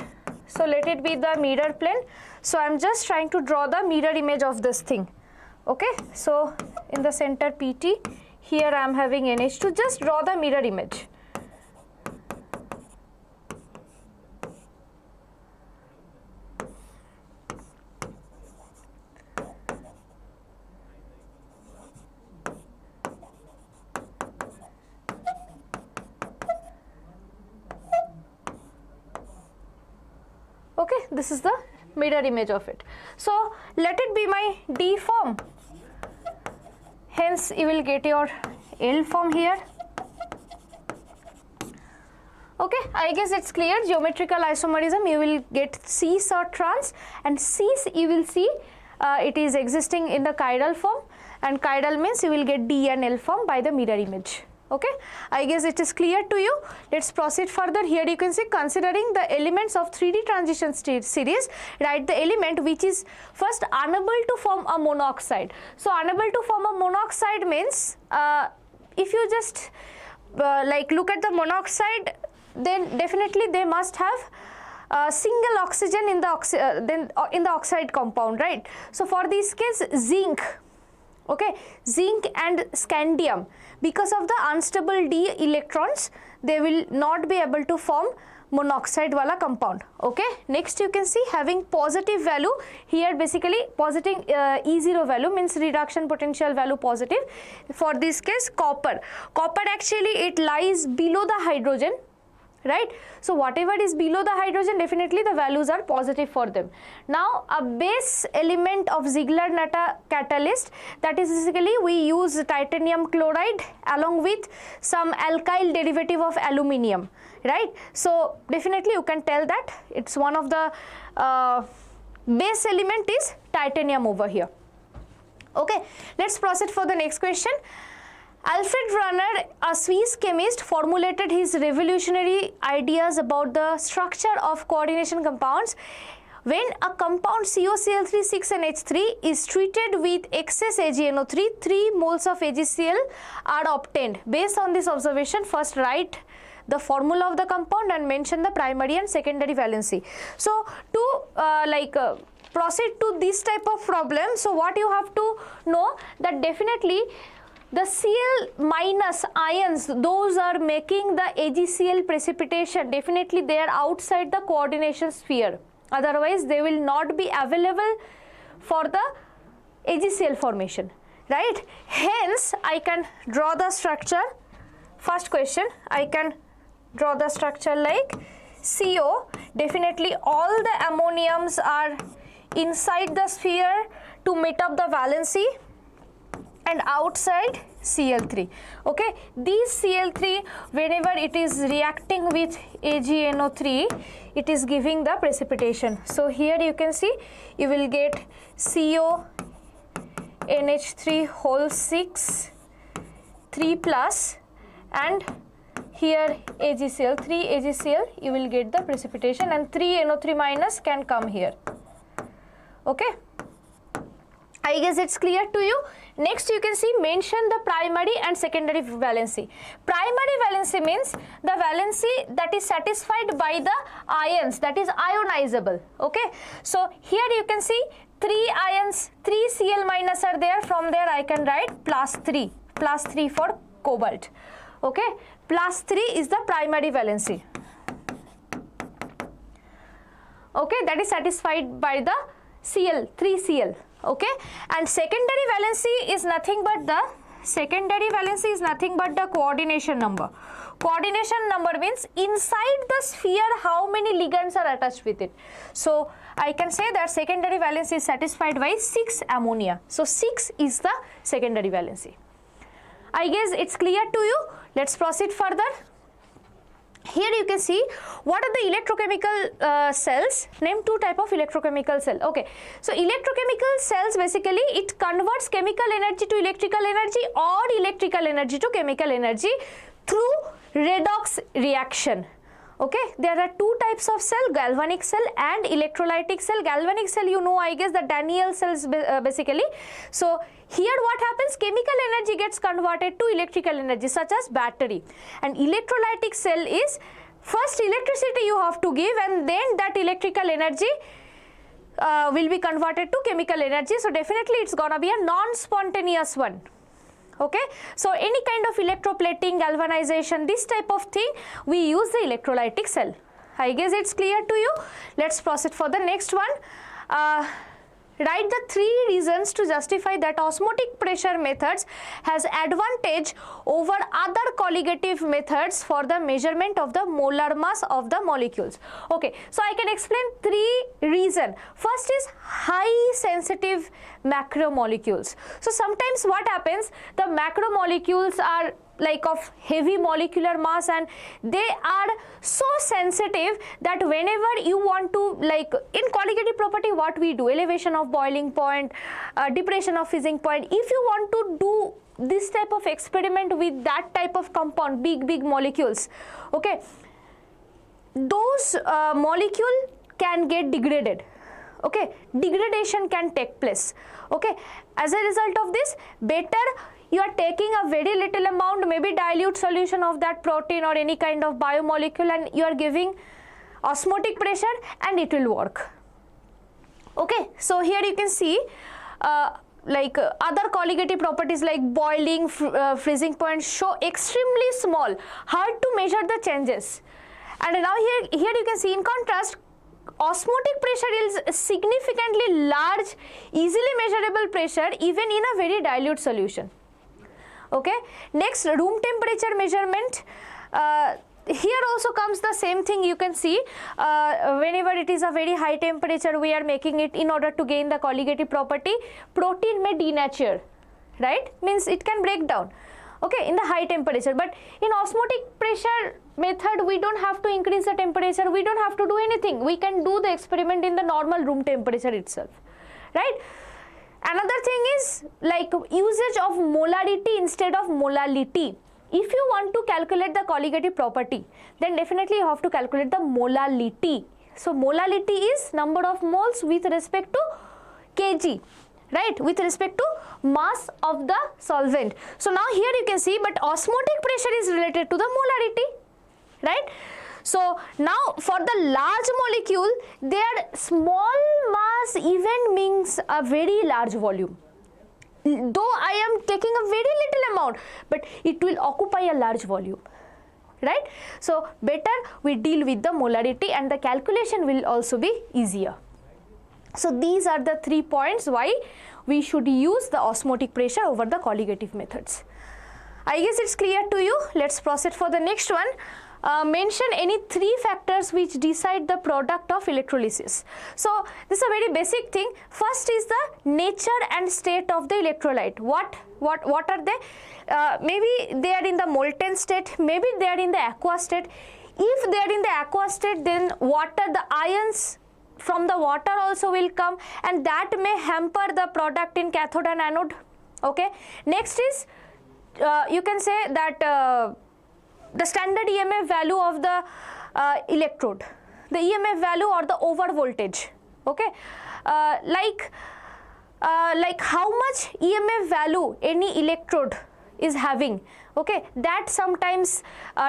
So let it be the mirror plane. So I am just trying to draw the mirror image of this thing. Okay, so in the center PT, here I am having NH2, just draw the mirror image. Okay, this is the mirror image of it. So let it be my D form. Hence you will get your L form here. Okay, I guess it's clear. Geometrical isomerism, you will get cis or trans, and cis you will see it is existing in the chiral form, and chiral means you will get D and L form by the mirror image. Okay, I guess it is clear to you. Let's proceed further. Here you can see, considering the elements of 3D transition series, write the element which is first unable to form a monoxide. So unable to form a monoxide means if you just like look at the monoxide, then definitely they must have single oxygen in the in the oxide compound, right? So for this case, zinc, okay, zinc and scandium, because of the unstable D electrons, they will not be able to form monoxide wala compound. Okay, next you can see having positive value here, basically positive E0 value means reduction potential value positive. For this case, copper actually it lies below the hydrogen, right? So whatever is below the hydrogen, definitely the values are positive for them. Now a base element of Ziegler-Natta catalyst, that is basically we use titanium chloride along with some alkyl derivative of aluminium, right? So definitely you can tell that it's one of the base element is titanium over here. Okay, let's proceed for the next question. Alfred Brunner, a Swiss chemist, formulated his revolutionary ideas about the structure of coordination compounds. When a compound COCl3,6NH3 is treated with excess AgNO3, 3 moles of AgCl are obtained. Based on this observation, first write the formula of the compound and mention the primary and secondary valency. So to proceed to this type of problem, so what you have to know that definitely the Cl minus ions, those are making the AgCl precipitation, definitely they are outside the coordination sphere, otherwise they will not be available for the AgCl formation, right? Hence I can draw the structure. First question, I can draw the structure like CO, definitely all the ammoniums are inside the sphere to meet up the valency, and outside Cl3. Okay, this Cl3, whenever it is reacting with AgNO3, it is giving the precipitation. So here you can see you will get CO NH3 whole 6 3 plus, and here AgCl 3 AgCl, you will get the precipitation, and 3 NO3 minus can come here. Okay, I guess it's clear to you. Next you can see mention the primary and secondary valency. Primary valency means the valency that is satisfied by the ions, that is ionizable. Okay, so here you can see 3 ions, 3 Cl minus are there. From there I can write plus 3 for cobalt. Okay, plus 3 is the primary valency. Okay, that is satisfied by the Cl, 3 Cl. Okay, and secondary valency is nothing but the coordination number. Coordination number means inside the sphere how many ligands are attached with it. So I can say that secondary valency is satisfied by 6 ammonia. So 6 is the secondary valency. I guess it's clear to you. Let's proceed further. Here you can see what are the electrochemical cells. Name 2 type of electrochemical cell. Okay, so electrochemical cells basically it converts chemical energy to electrical energy or electrical energy to chemical energy through redox reaction. Okay, there are 2 types of cell, galvanic cell and electrolytic cell. Galvanic cell, you know, I guess the Daniell cells basically. So here what happens, chemical energy gets converted to electrical energy such as battery, and electrolytic cell is first electricity you have to give and then that electrical energy will be converted to chemical energy. So definitely it's gonna be a non-spontaneous one. Okay, so any kind of electroplating, galvanization, this type of thing, we use the electrolytic cell. I guess it's clear to you. Let's proceed for the next one. Write the 3 reasons to justify that osmotic pressure methods has advantage over other colligative methods for the measurement of the molar mass of the molecules. Okay, so I can explain 3 reasons. First is high sensitive macromolecules. So sometimes what happens, the macromolecules are like of heavy molecular mass and they are so sensitive that whenever you want to, like in colligative property what we do, elevation of boiling point, depression of freezing point, if you want to do this type of experiment with that type of compound, big molecules, okay, those molecule can get degraded. Okay, degradation can take place. Okay, as a result of this, better you are taking a very little amount, maybe dilute solution of that protein or any kind of biomolecule, and you are giving osmotic pressure and it will work. Okay, so here you can see like other colligative properties like boiling, freezing point show extremely small, hard to measure the changes. And now here you can see in contrast, osmotic pressure is significantly large, easily measurable pressure even in a very dilute solution. Okay, next room temperature measurement. Here also comes the same thing. You can see whenever it is a very high temperature, we are making it in order to gain the colligative property. Protein may denature, right? Means it can break down. Okay, in the high temperature, but in osmotic pressure method we don't have to increase the temperature, we don't have to do anything, we can do the experiment in the normal room temperature itself, right? Another thing is like usage of molarity instead of molality. If you want to calculate the colligative property, then definitely you have to calculate the molality. So molality is number of moles with respect to kg, right, with respect to mass of the solvent. So now here you can see, but osmotic pressure is related to the molarity, right? So now for the large molecule, their small mass even means a very large volume. Though I am taking a very little amount, but it will occupy a large volume, right? So better we deal with the molarity and the calculation will also be easier. So these are the 3 points why we should use the osmotic pressure over the colligative methods. I guess it's clear to you. Let's proceed for the next one. Mention any 3 factors which decide the product of electrolysis. So this is a very basic thing. First is the nature and state of the electrolyte. What are they? Maybe they are in the molten state, maybe they are in the aqua state. If they are in the aqua state, then water, the ions from the water also will come, and that may hamper the product in cathode and anode. Okay, next is you can say that the standard EMF value of the electrode, the EMF value or the over voltage. Okay, like like how much EMF value any electrode is having, okay, that sometimes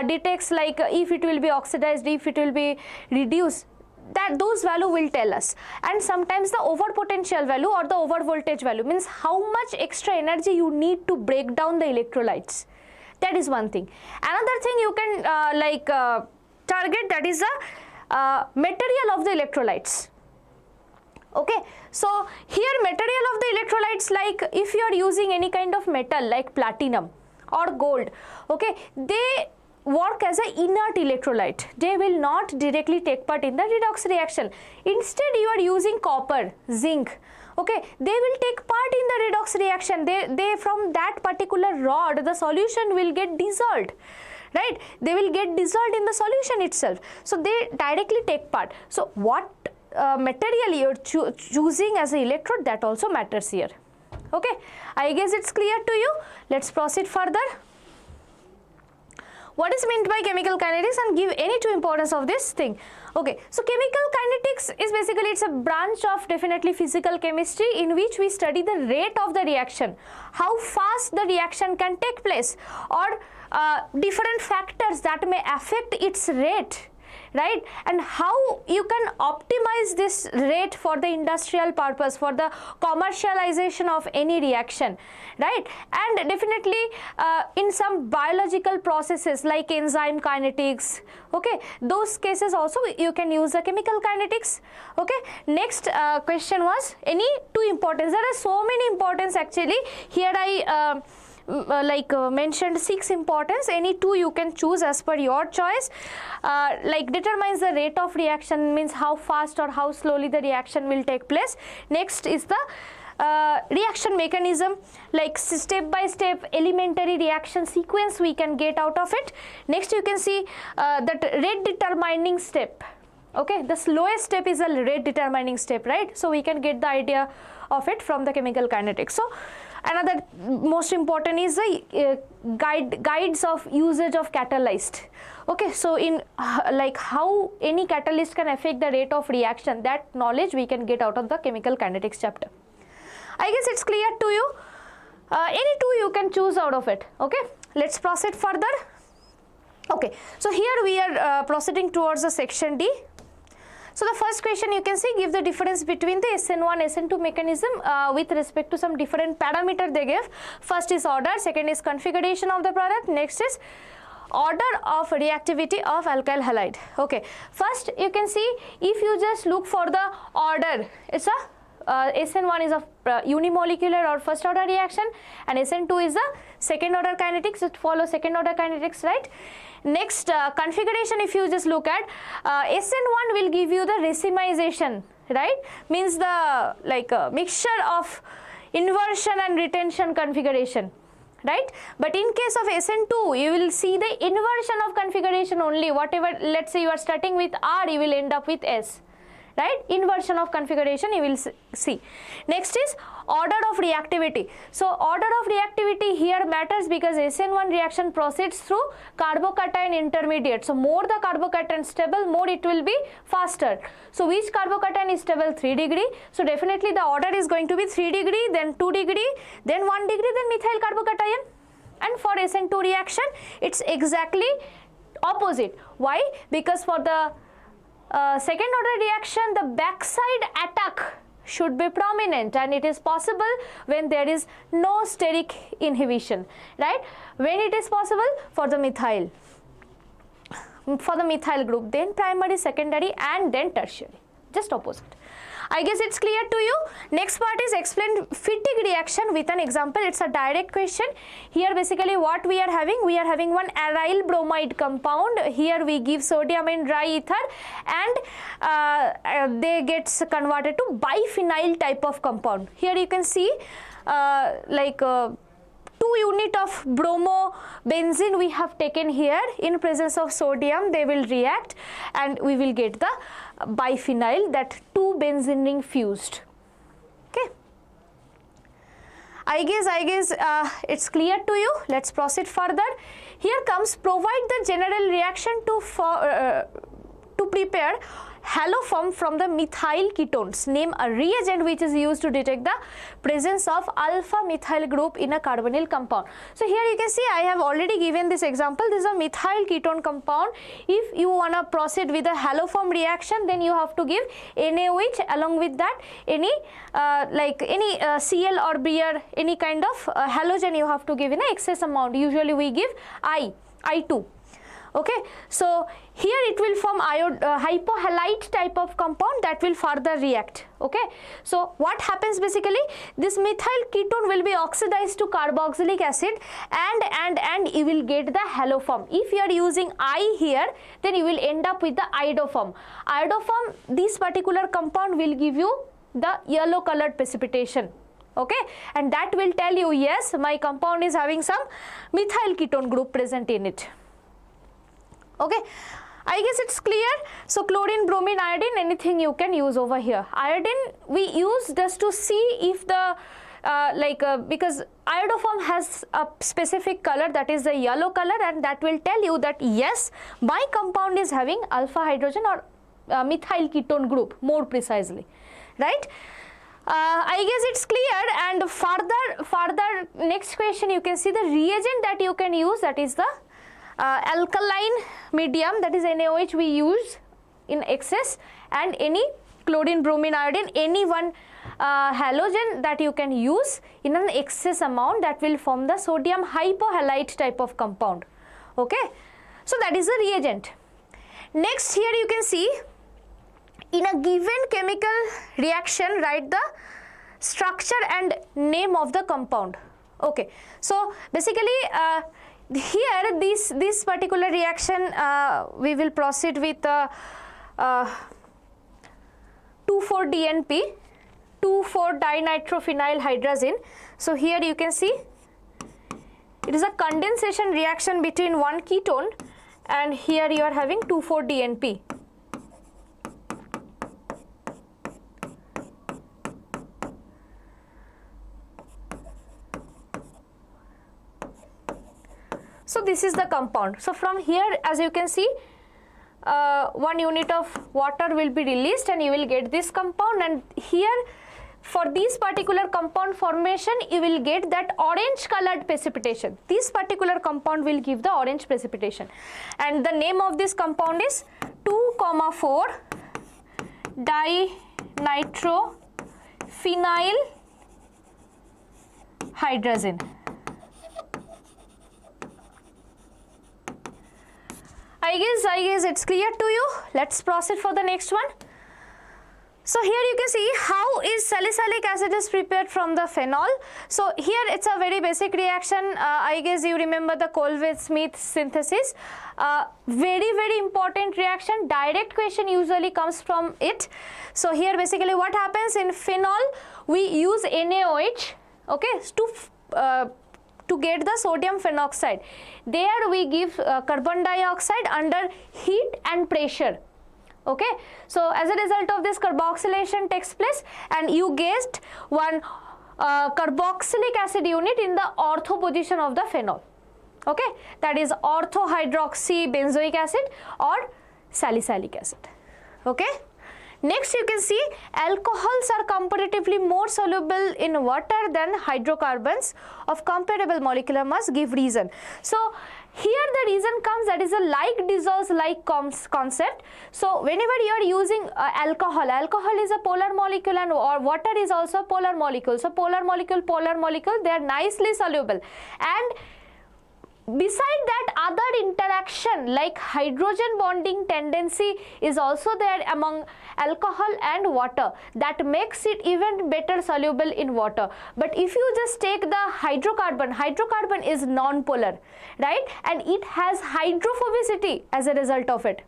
detects like if it will be oxidized, if it will be reduced, that those value will tell us. And sometimes the over potential value or the over voltage value, means how much extra energy you need to break down the electrolytes. That is one thing. Another thing you can target, that is the material of the electrolytes. Okay, so here material of the electrolytes, like if you are using any kind of metal like platinum or gold, okay, they work as an inert electrolyte. They will not directly take part in the redox reaction. Instead you are using copper, zinc, okay, they will take part in the redox reaction. They from that particular rod the solution will get dissolved, right? They will get dissolved in the solution itself. So they directly take part. So what material you are choosing as an electrode, that also matters here. Okay, I guess it's clear to you. Let's proceed further. What is meant by chemical kinetics, and give any two importance of this thing. Okay, so chemical kinetics is basically, it's a branch of definitely physical chemistry in which we study the rate of the reaction, how fast the reaction can take place, or different factors that may affect its rate, right, and how you can optimize this rate for the industrial purpose, for the commercialization of any reaction, right. And definitely in some biological processes like enzyme kinetics, okay, those cases also you can use the chemical kinetics. Okay, next question was any two importance. There are so many importance actually. Here I mentioned 6 importance. Any two you can choose as per your choice. Like determines the rate of reaction, means how fast or how slowly the reaction will take place. Next is the reaction mechanism, like step by step elementary reaction sequence we can get out of it. Next you can see that rate determining step. Okay, the slowest step is a rate determining step, right? So we can get the idea of it from the chemical kinetics. So another most important is the guides of usage of catalyst. Okay, so in like how any catalyst can affect the rate of reaction, that knowledge we can get out of the chemical kinetics chapter. I guess it's clear to you. Any two you can choose out of it. Okay, let's proceed further. Okay, so here we are proceeding towards the section D. So the first question you can see, give the difference between the SN1, SN2 mechanism with respect to some different parameter they gave. First is order, second is configuration of the product, next is order of reactivity of alkyl halide. Okay, first you can see, if you just look for the order, it's a SN1 is a unimolecular or first order reaction, and SN2 is the second order kinetics. It follows second order kinetics, right? Next configuration, if you just look at SN1 will give you the racemization, right? Means the mixture of inversion and retention configuration, right? But in case of SN2 you will see the inversion of configuration only. Whatever, let's say you are starting with R, you will end up with S, right? Inversion of configuration you will see. Next is order of reactivity. So order of reactivity here matters because SN1 reaction proceeds through carbocation intermediate. So more the carbocation stable, more it will be faster. So which carbocation is stable? 3 degree. So definitely the order is going to be 3 degree, then 2 degree, then 1 degree, then methyl carbocation. And for SN2 reaction it's exactly opposite. Why? Because for the second order reaction, the backside attack should be prominent, and it is possible when there is no steric inhibition, right? When it is possible for the methyl group, then primary, secondary, and then tertiary, just opposite. I guess it's clear to you. Next part is explain fatigue reaction with an example. It's a direct question. Here basically what we are having one aryl bromide compound. Here we give sodium and dry ether, and they gets converted to biphenyl type of compound. Here you can see 2 unit of bromobenzene we have taken here. In presence of sodium they will react and we will get the biphenyl, that 2 benzene ring fused. Okay, I guess it's clear to you. Let's proceed further. Here comes provide the general reaction to prepare haloform from the methyl ketones. Name a reagent which is used to detect the presence of alpha methyl group in a carbonyl compound. So here you can see I have already given this example. This is a methyl ketone compound. If you want to proceed with a haloform reaction, then you have to give NaOH, along with that any Cl or Br, any kind of halogen you have to give in an excess amount. Usually we give I2. Okay, so here it will form hypohalite type of compound that will further react. Okay, so what happens basically, this methyl ketone will be oxidized to carboxylic acid and you will get the haloform. If you are using I here, then you will end up with the iodoform. Iodoform, this particular compound will give you the yellow colored precipitation. Okay, and that will tell you, yes, my compound is having some methyl ketone group present in it. Okay, I guess it's clear. So chlorine, bromine, iodine, anything you can use over here. Iodine we use just to see if the because iodoform has a specific color, that is the yellow color, and that will tell you that yes, my compound is having alpha hydrogen or methyl ketone group more precisely, right? I guess it's clear. And further next question, you can see the reagent that you can use, that is the alkaline medium, that is NaOH we use in excess, and any chlorine, bromine, iodine, any one halogen that you can use in an excess amount, that will form the sodium hypohalite type of compound. Okay, so that is the reagent. Next, here you can see, in a given chemical reaction, write the structure and name of the compound. Okay, so basically here this particular reaction we will proceed with 2,4-DNP, 2,4-dinitrophenyl hydrazine. So here you can see it is a condensation reaction between one ketone, and here you are having 2,4-DNP. So this is the compound. So from here, as you can see, 1 unit of water will be released and you will get this compound, and here for this particular compound formation you will get that orange colored precipitation. This particular compound will give the orange precipitation, and the name of this compound is 2,4-dinitrophenyl hydrazine. I guess it's clear to you. Let's proceed for the next one. So here you can see how is salicylic acid is prepared from the phenol. So here it's a very basic reaction. I guess you remember the Colvin-Smith synthesis. Very important reaction. Direct question usually comes from it. So here basically what happens, in phenol we use NaOH, okay, to get the sodium phenoxide. There we give carbon dioxide under heat and pressure. Okay, so as a result of this, carboxylation takes place and you get one carboxylic acid unit in the ortho position of the phenol. Okay, that is orthohydroxybenzoic acid or salicylic acid. Okay. Next you can see alcohols are comparatively more soluble in water than hydrocarbons of comparable molecular mass. Give reason. So here the reason comes, that is a like dissolves like concept. So whenever you are using alcohol is a polar molecule and or water is also a polar molecule. So polar molecule, they are nicely soluble, and beside that other interaction like hydrogen bonding tendency is also there among alcohol and water, that makes it even better soluble in water. But if you just take the hydrocarbon is non-polar, right, and it has hydrophobicity as a result of it,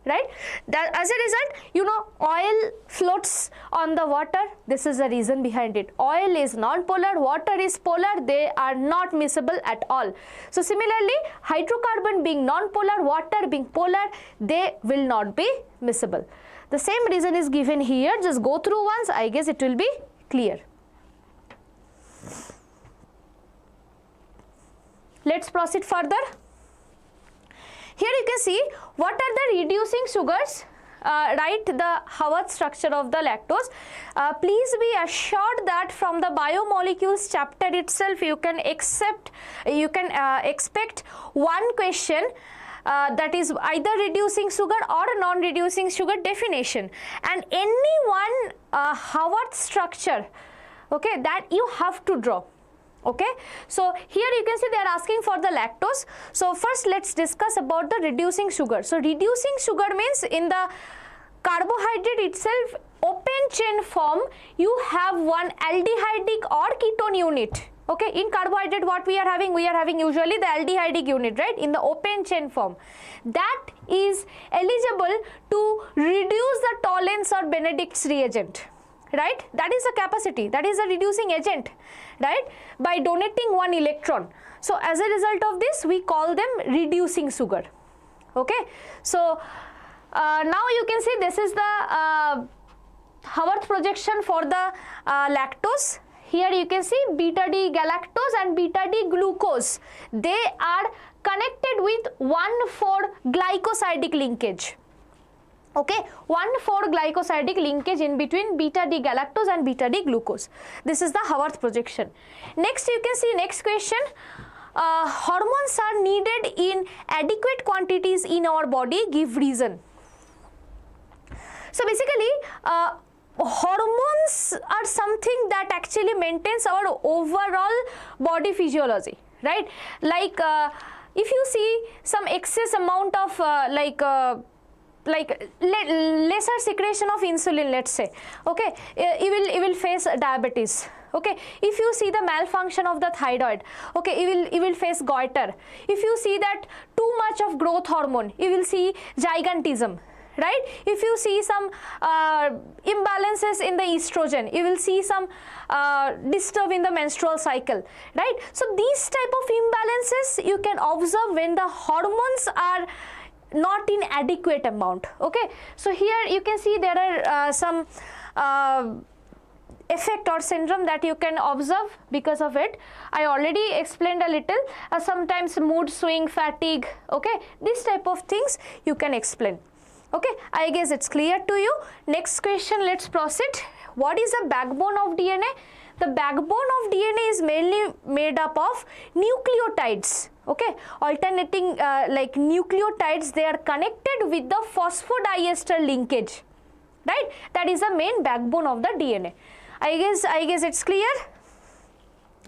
right. That as a result, you know, oil floats on the water. This is the reason behind it. Oil is non-polar, water is polar, they are not miscible at all. So similarly, hydrocarbon being non-polar, water being polar, they will not be miscible. The same reason is given here. Just go through once, I guess it will be clear. Let's proceed further. Here you can see what are the reducing sugars write the Howard structure of the lactose. Please be assured that from the biomolecules chapter itself you can expect one question that is either reducing sugar or non-reducing sugar definition, and any one Howard structure, okay, that you have to draw. Okay, so here you can see they are asking for the lactose. So first let's discuss about the reducing sugar. So reducing sugar means in the carbohydrate itself open chain form you have one aldehydic or ketone unit. Okay, in carbohydrate what we are having usually the aldehydic unit, right, in the open chain form, that is eligible to reduce the Tollens or Benedict's reagent, right, that is a capacity, that is a reducing agent, right, by donating one electron. So as a result of this we call them reducing sugar. Okay, so now you can see this is the Howard projection for the lactose. Here you can see beta D galactose and beta D glucose, they are connected with 1,4 glycosidic linkage. Okay, 1,4 glycosidic linkage in between beta D galactose and beta D glucose. This is the Howard projection. Next you can see next question, hormones are needed in adequate quantities in our body, give reason. So basically hormones are something that actually maintains our overall body physiology, right, like if you see some excess amount of lesser secretion of insulin, let's say, okay, you will face diabetes. Okay, if you see the malfunction of the thyroid, okay, you will face goiter. If you see that too much of growth hormone, you will see gigantism, right. If you see some imbalances in the estrogen, you will see some disturb in the menstrual cycle, right. So these type of imbalances you can observe when the hormones are not in adequate amount. Okay, so here you can see there are some effect or syndrome that you can observe because of it. I already explained a little, sometimes mood swing, fatigue, okay, this type of things you can explain. Okay, I guess it's clear to you. Next question, let's proceed. What is the backbone of DNA? The backbone of DNA is mainly made up of nucleotides. Okay, alternating like nucleotides, they are connected with the phosphodiester linkage, right? That is the main backbone of the DNA. I guess it's clear.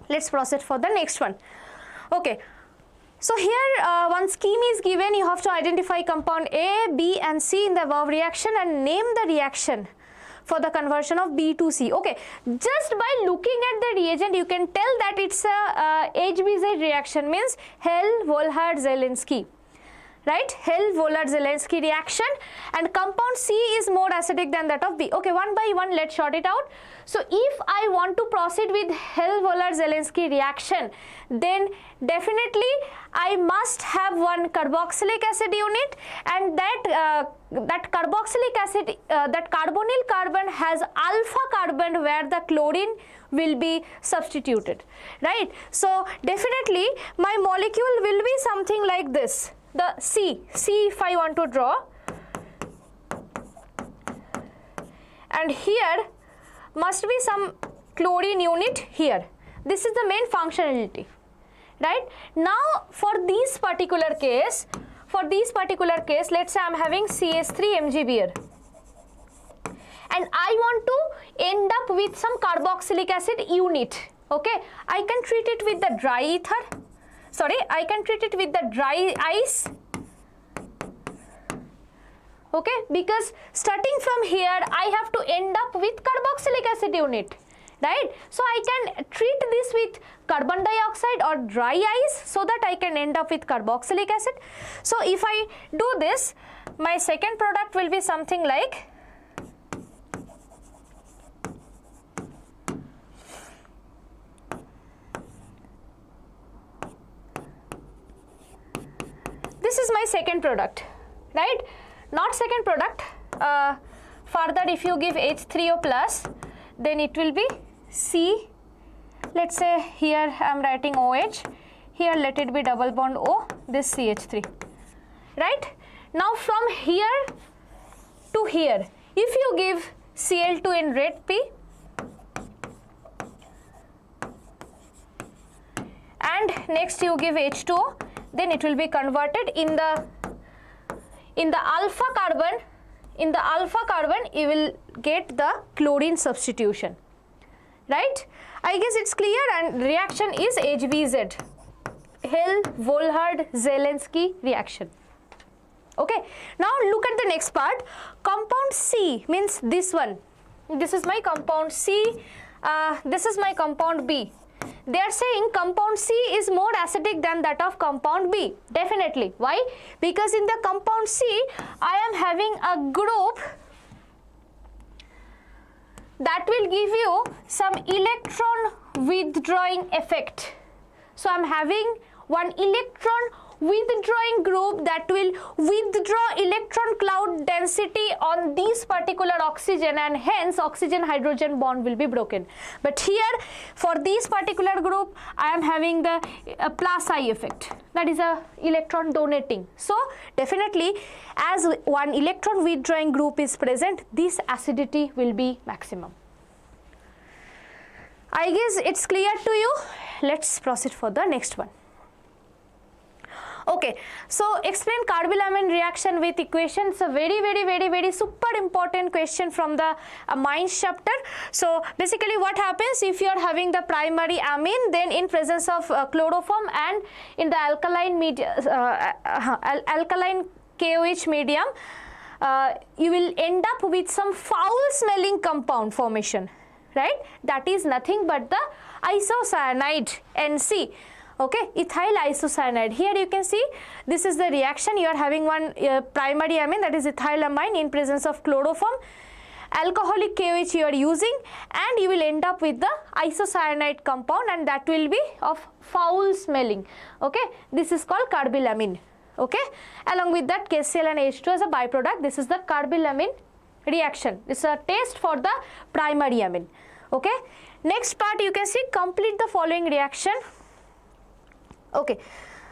Let's proceed for the next one. Okay. So here one scheme is given, you have to identify compound A, B and C in the above reaction and name the reaction for the conversion of B to C. Okay, just by looking at the reagent you can tell that it's a HBZ reaction, means Hell-Volhard-Zelensky, right, Hell-Volhard-Zelensky reaction, and compound C is more acidic than that of B. Okay, one by one let's sort it out. So if I want to proceed with Hell-Volhard-Zelensky reaction, then definitely I must have one carboxylic acid unit, and that carboxylic acid, that carbonyl carbon has alpha carbon where the chlorine will be substituted, right. So definitely my molecule will be something like this, the C if I want to draw, and here must be some chlorine unit here. This is the main functionality, right. Now for this particular case, let's say I am having CH3 MgBr and I want to end up with some carboxylic acid unit. Okay, I can treat it with the dry ether, I can treat it with the dry ice. Okay, because starting from here I have to end up with carboxylic acid unit, right. So I can treat this with carbon dioxide or dry ice so that I can end up with carboxylic acid. So if I do this, my second product will be something like this is my second product, right. Not second product, further if you give H3O plus, then it will be C. Let's say here I am writing OH, here let it be double bond O, this CH3, right. Now from here to here, if you give Cl2 in red P and next you give H2O, then it will be converted in the alpha carbon. In the alpha carbon you will get the chlorine substitution, right? I guess it's clear, and reaction is HVZ, Hell-Volhard-Zelensky reaction. Okay, now look at the next part. Compound C means this one. This is my compound C, this is my compound B. They are saying compound C is more acidic than that of compound B. Definitely. Why? Because in the compound C, I am having a group that will give you some electron withdrawing effect. So I am having one electron withdrawing group that will withdraw electron cloud density on this particular oxygen, and hence oxygen hydrogen bond will be broken. But here for this particular group I am having the plus I effect, that is a electron donating. So definitely as one electron withdrawing group is present, this acidity will be maximum. I guess it's clear to you. Let's proceed for the next one. Okay, so explain carbylamine reaction with equations. A very super important question from the amines chapter. So basically what happens if you are having the primary amine, then in presence of chloroform and in the alkaline media, alkaline KOH medium, you will end up with some foul smelling compound formation, right? That is nothing but the isocyanide NC. Okay, ethyl isocyanide. Here you can see this is the reaction. You are having one primary amine, that is ethylamine, in presence of chloroform. Alcoholic KOH you are using, and you will end up with the isocyanide compound, and that will be of foul smelling. Okay, this is called carbylamine. Okay, along with that KCl and H2 as a byproduct. This is the carbylamine reaction. This is a test for the primary amine. Okay, next part you can see complete the following reaction. Okay,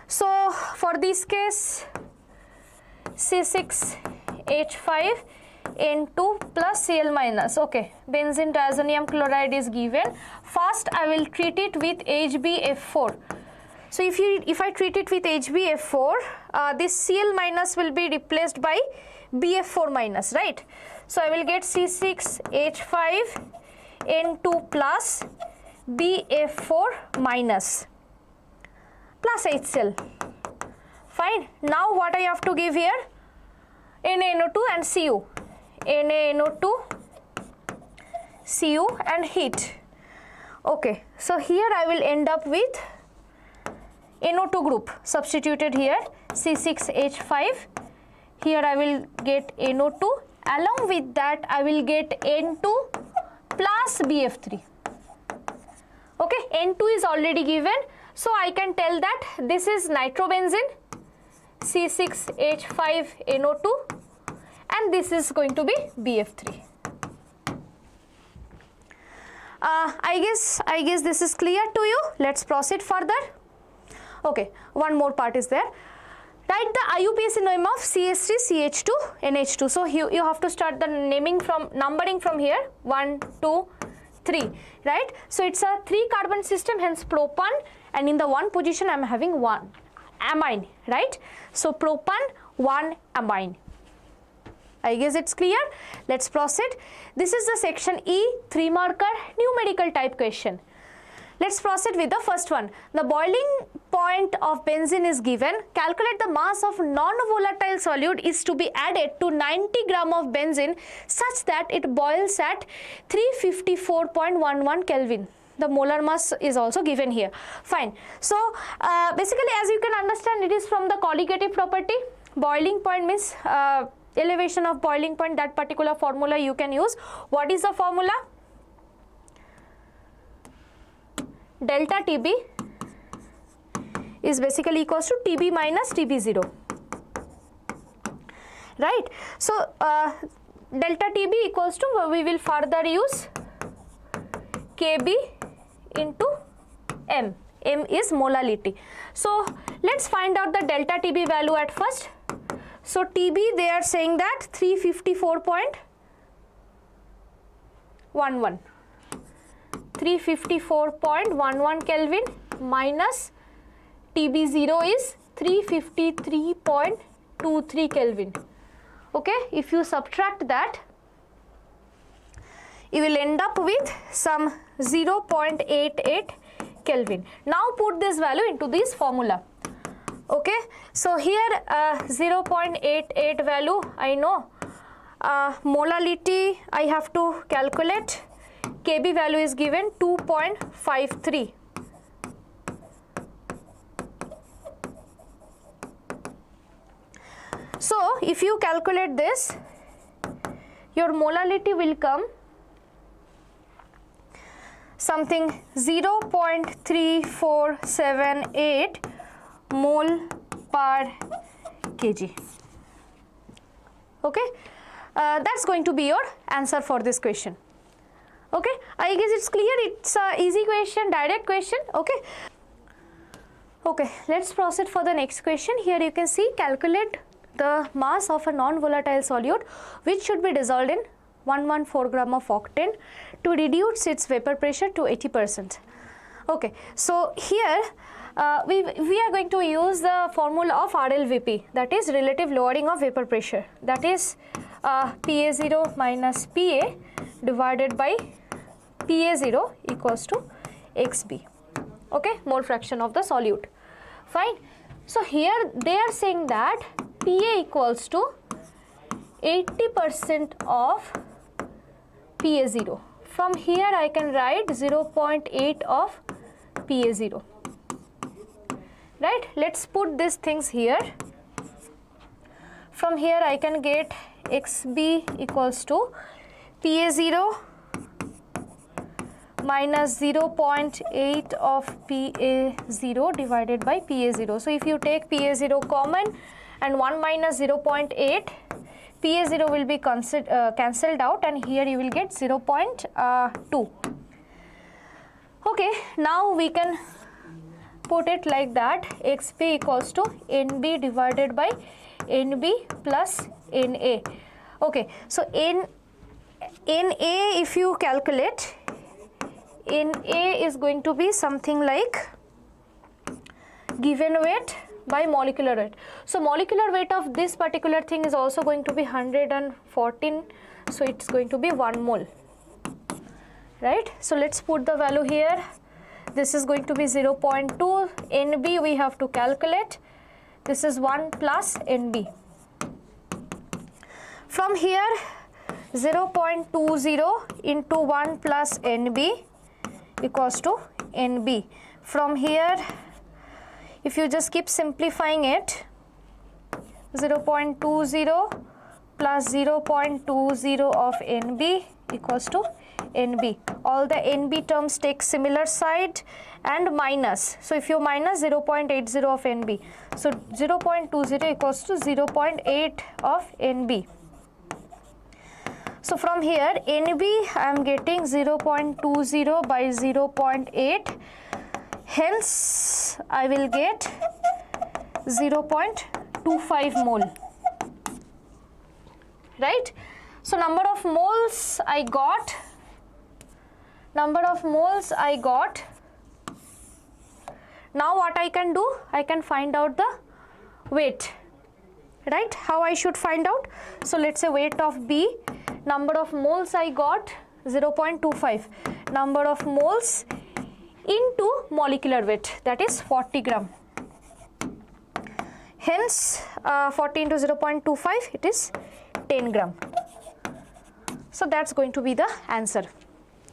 so for this case C6H5N2 plus Cl minus. Okay, benzene diazonium chloride is given. First I will treat it with HbF4. So if I treat it with HbF4, this Cl minus will be replaced by BF4 minus, right? So I will get C6H5N2 plus BF4 minus plus HCl. Fine. Now what I have to give here? NaNO2 and Cu. NaNO2, Cu and heat. Okay. So here I will end up with NO2 group substituted here, C6H5. Here I will get NO2. Along with that I will get N2 plus BF3. Okay. N2 is already given. So I can tell that this is nitrobenzene, C6H5NO2, and this is going to be BF3. I guess this is clear to you. Let's proceed further. Okay, one more part is there. Write the IUPAC name of CH3, CH2, NH2. So you have to start the numbering from here. 1, 2, 3, right? So it's a 3 carbon system, hence propan, and in the one position I am having one amine, right? So propan, 1 amine. I guess it's clear. Let's proceed. This is the section E, 3 marker numerical type question. Let's proceed with the first one. The boiling point of benzene is given. Calculate the mass of non-volatile solute is to be added to 90 gram of benzene such that it boils at 354.11 Kelvin. The molar mass is also given here. Fine. So basically, as you can understand, it is from the colligative property. Boiling point means elevation of boiling point. That particular formula you can use. What is the formula? Delta TB is basically equals to TB minus TB0, right? So delta TB equals to, we will further use KB into M. M is molality. So let's find out the delta TB value at first. So TB, they are saying that 354.11. 354.11 Kelvin minus TB0 is 353.23 Kelvin. Okay, if you subtract that, you will end up with some 0.88 Kelvin. Now put this value into this formula. Okay, so here 0.88 value I know, molality I have to calculate, Kb value is given 2.53. So if you calculate this, your molality will come something 0.3478 mole per kg. Okay, that's going to be your answer for this question. Okay, I guess it's clear. It's a easy question, direct question. Okay. Okay, let's proceed for the next question. Here you can see, calculate the mass of a non-volatile solute which should be dissolved in 114 gram of octane to reduce its vapor pressure to 80%. Okay, so here we are going to use the formula of RLVP, that is relative lowering of vapor pressure, that is PA0 minus PA divided by PA0 equals to XB. Okay, mole fraction of the solute. Fine. So here they are saying that PA equals to 80% of PA0. From here I can write 0.8 of PA0. Right? Let's put these things here. From here I can get XB equals to PA0 minus 0.8 of PA0 divided by PA0. So if you take PA0 common and 1 minus 0.8, PA0 will be cancelled out and here you will get 0.2. Okay, now we can put it like that, XP equals to NB divided by NB plus NA. Okay, so NA if you calculate, NA is going to be something like given weight by molecular weight. So molecular weight of this particular thing is also going to be 114, so it's going to be 1 mole, right? So let's put the value here. This is going to be 0.2, NB we have to calculate, this is 1 plus NB. From here 0.20 into 1 plus NB equals to NB. From here, if you just keep simplifying it, 0.20 plus 0.20 of NB equals to NB. All the NB terms take similar side and minus. So if you minus 0.80 of NB, so 0.20 equals to 0.8 of NB. So from here NB I am getting 0.20 by 0.8, hence I will get 0.25 mole, right? So number of moles I got, now what I can do, I can find out the weight, right? How I should find out? So let's say weight of B, number of moles I got 0.25, number of moles into molecular weight, that is 40 gram. Hence 40 into 0.25, it is 10 gram. So that's going to be the answer.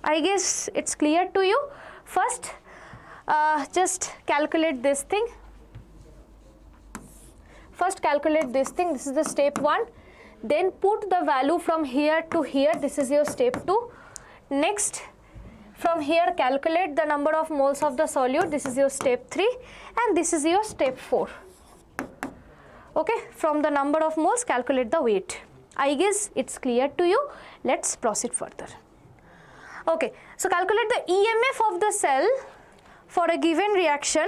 I guess it's clear to you. First just calculate this thing. First calculate this thing, this is the step 1. Then put the value from here to here, this is your step 2. Next, from here calculate the number of moles of the solute, this is your step 3, and this is your step 4. Okay, from the number of moles calculate the weight. I guess it's clear to you. Let's proceed further. Okay, so calculate the EMF of the cell for a given reaction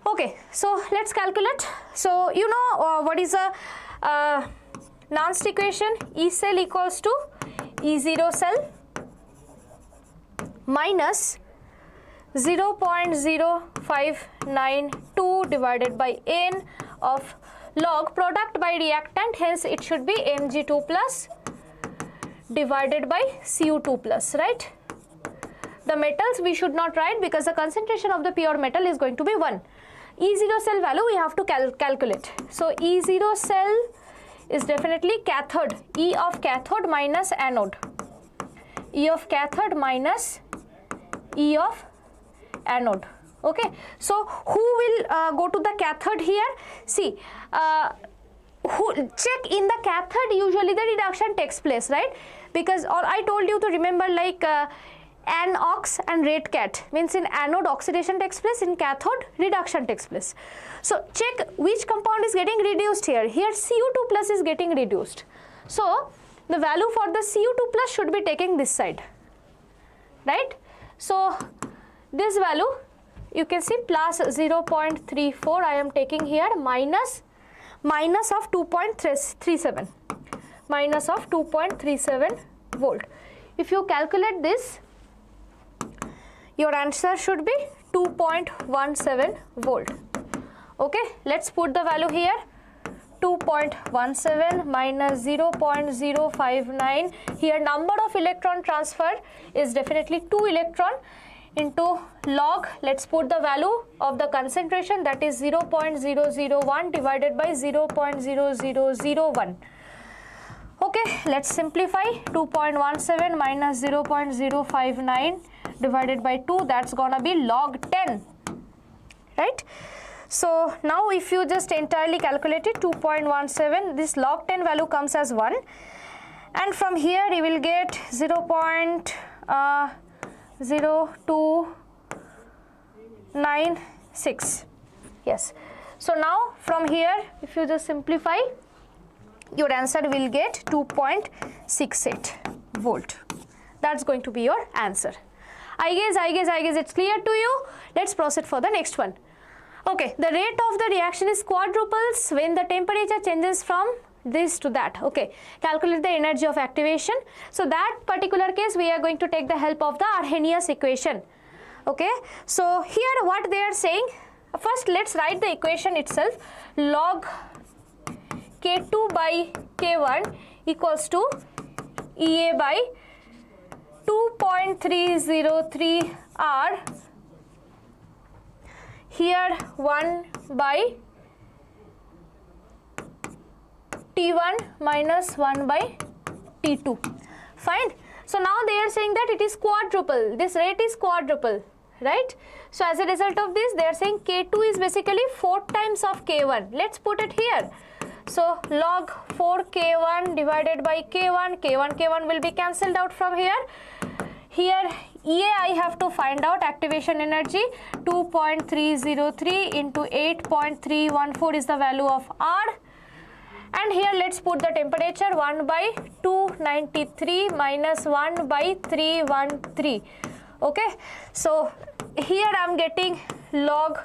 Okay, so let's calculate. So you know what is a Nernst equation? E cell equals to E0 cell minus 0.0592 divided by n of log product by reactant, hence it should be Mg2 plus divided by Cu2 plus, right? The metals we should not write because the concentration of the pure metal is going to be 1. E0 cell value we have to calculate. So E0 cell is definitely cathode, E of cathode minus anode, E of cathode minus E of anode. Okay, so who will go to the cathode here? See, check in the cathode usually the reduction takes place, right? Because I told you to remember like anox and red cat, means in anode oxidation takes place, in cathode reduction takes place. So check which compound is getting reduced here. Here Cu2 plus is getting reduced. So the value for the Cu2 plus should be taking this side, right? So this value you can see plus 0.34 I am taking here, minus of 2.37, minus of 2.37 volt. If you calculate this, your answer should be 2.17 volt. Okay, let's put the value here. 2.17 minus 0.059. Here number of electron transfer is definitely 2 electron into log. Let's put the value of the concentration, that is 0.001 divided by 0.0001. Okay, let's simplify. 2.17 minus 0.059 divided by 2, that's gonna be log 10, right? So now if you just entirely calculate it, 2.17, this log 10 value comes as 1, and from here you will get 0.0296. Yes. So now from here if you just simplify, your answer will get 2.68 volt. That's going to be your answer. I guess it's clear to you. Let's proceed for the next one. Okay, the rate of the reaction is quadruples when the temperature changes from this to that. Okay, calculate the energy of activation. So that particular case we are going to take the help of the Arrhenius equation. Okay, so here what they are saying, first let's write the equation itself. Log K2 by K1 equals to EA by 2.303 R, here 1 by T1 minus 1 by T2. Fine. So now they are saying that it is quadruple, this rate is quadruple, right? So as a result of this they are saying K2 is basically 4 times of K1. Let's put it here. So log 4K1 divided by K1, K1 will be cancelled out from here. Here EA I have to find out activation energy, 2.303 into 8.314 is the value of R. And here let's put the temperature, 1 by 293 minus 1 by 313. Okay, so here I am getting log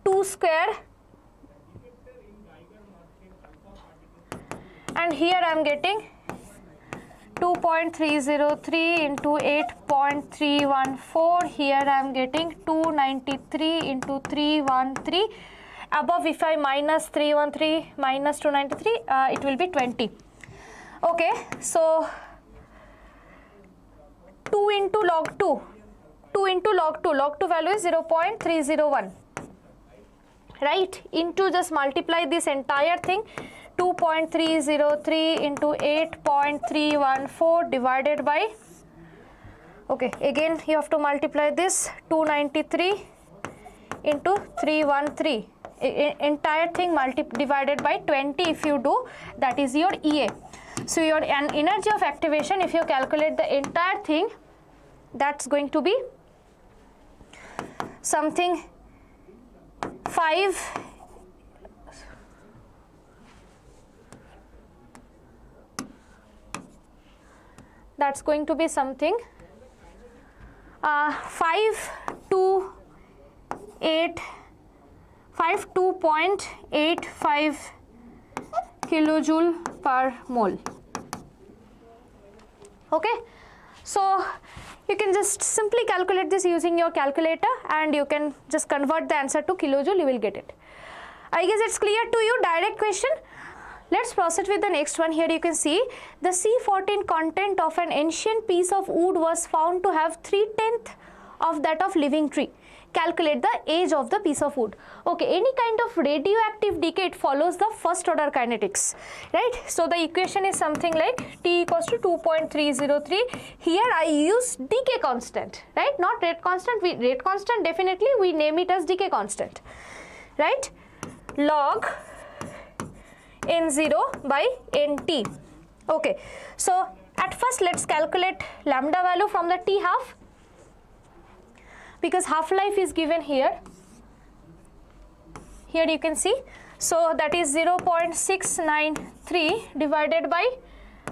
2 square, and here I am getting 2.303 into 8.314. Here I am getting 293 into 313. Above if I minus 313 minus 293, it will be 20. Okay, so 2 into log 2, 2 into log 2, log 2 value is 0.301, right? Into just multiply this entire thing, 2.303 into 8.314 divided by, okay, again you have to multiply this, 293 into 313. Entire thing divided by 20 if you do, that is your EA. So your energy of activation, if you calculate the entire thing, that's going to be something 5 that's going to be something 528 2.85 kilojoule per mole. Okay, so you can just simply calculate this using your calculator and you can just convert the answer to kilojoule, you will get it. I guess it's clear to you, direct question. Let's proceed with the next one. Here you can see the C14 content of an ancient piece of wood was found to have 3/10 of that of living tree. Calculate the age of the piece of wood. Okay, any kind of radioactive decay, it follows the first order kinetics, right? So the equation is something like T equals to 2.303. Here I use decay constant, right? Not rate constant. Rate constant definitely we name it as decay constant, right? Log N0 by Nt. Okay, so at first let's calculate lambda value from the T half, because half-life is given here. Here you can see, so that is 0.693 divided by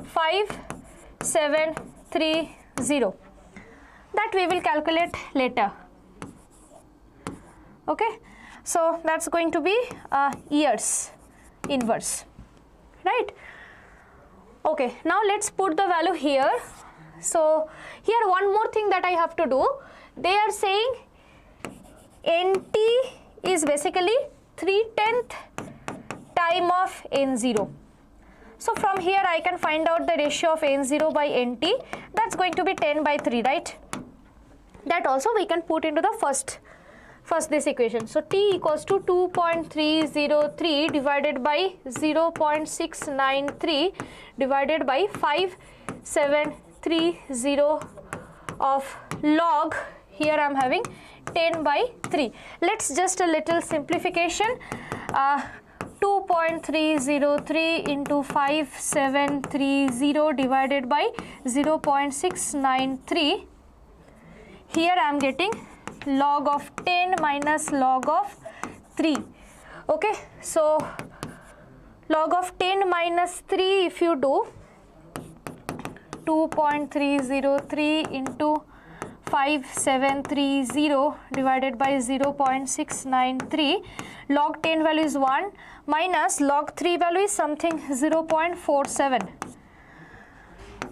5730. That we will calculate later. Okay, so that's going to be years inverse, right? Okay, now let's put the value here. So here one more thing that I have to do. They are saying Nt is basically 3/10 time of N0. So from here I can find out the ratio of N0 by Nt. That's going to be 10 by 3, right? That also we can put into the first this equation. So T equals to 2.303 divided by 0.693 divided by 5730 of log, here I am having 10 by 3. Let's just a little simplification. 2.303 into 5730 divided by 0.693. Here I am getting log of 10 minus log of 3. Okay, so log of 10 minus 3, if you do 2.303 into 5730 divided by 0.693, log 10 value is 1 minus log 3 value is something 0.47.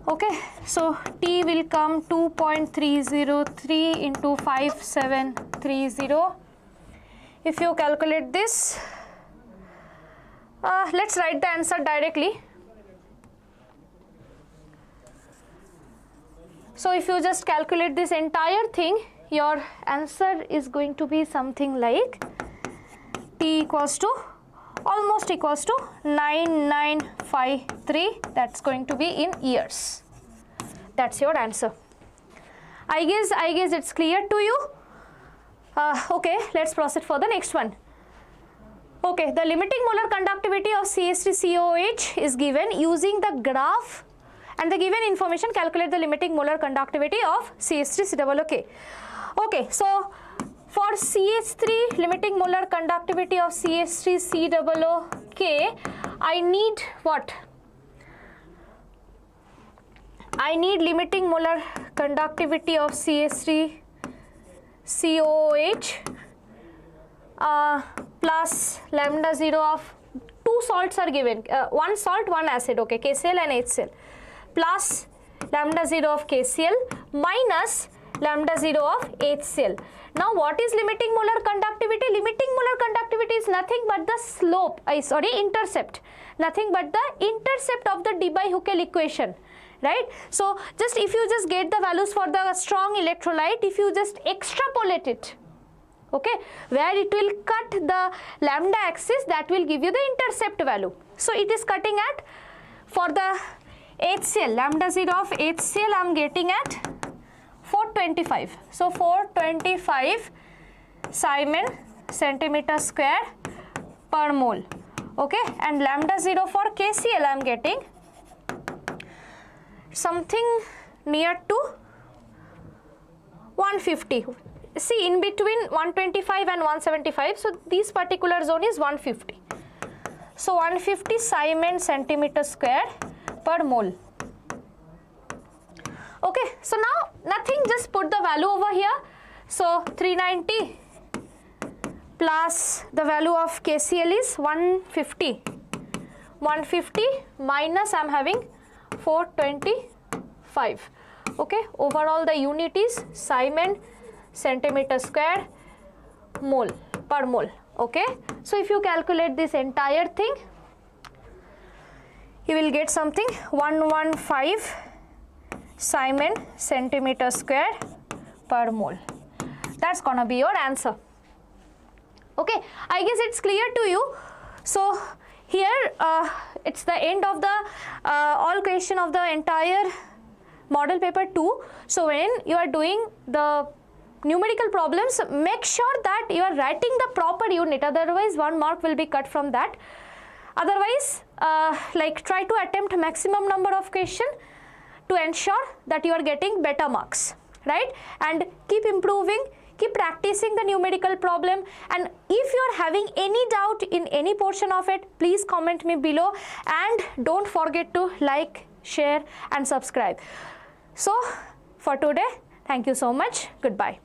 Okay, so T will come 2.303 into 5730. If you calculate this, let's write the answer directly. So if you just calculate this entire thing, your answer is going to be something like T equals to almost equals to 9953. That's going to be in years. That's your answer. I guess it's clear to you. Okay, let's proceed for the next one. Okay, the limiting molar conductivity of CH3COOH is given. Using the graph and the given information, calculate the limiting molar conductivity of CH3COOH. Okay, so for CH3, limiting molar conductivity of CH3COOH, I need what? I need limiting molar conductivity of CH3COOH plus lambda 0 of 2 salts are given, 1 salt, 1 acid, okay, KCl and HCl, plus lambda 0 of KCl minus lambda 0 of HCl. Now what is limiting molar conductivity? Limiting molar conductivity is nothing but the slope, intercept, nothing but the intercept of the Debye-Huckel equation, right? So just if you just get the values for the strong electrolyte, if you just extrapolate it, okay, where it will cut the lambda axis, that will give you the intercept value. So it is cutting at, for the HCl, lambda 0 of HCl I am getting at 425. So 425 Simon centimeter square per mole. Okay, and lambda 0 for KCl I am getting something near to 150. See, in between 125 and 175, so this particular zone is 150. So 150 Simon centimeter square per mole. Okay, so now nothing, just put the value over here. So 390 plus the value of KCl is 150. 150 minus I am having 425. Okay, overall the unit is Simon centimeter square mole per mole. Okay, so if you calculate this entire thing, you will get something 115 Simon centimeter square per mole. That's gonna be your answer. Okay, I guess it's clear to you. So here it's the end of the all question of the entire model paper 2. So when you are doing the numerical problems, make sure that you are writing the proper unit, otherwise 1 mark will be cut from that. Otherwise like try to attempt maximum number of question to ensure that you are getting better marks, right? And keep improving, keep practicing the numerical problem, and if you are having any doubt in any portion of it, please comment me below, and don't forget to like, share and subscribe. So for today, thank you so much. Goodbye.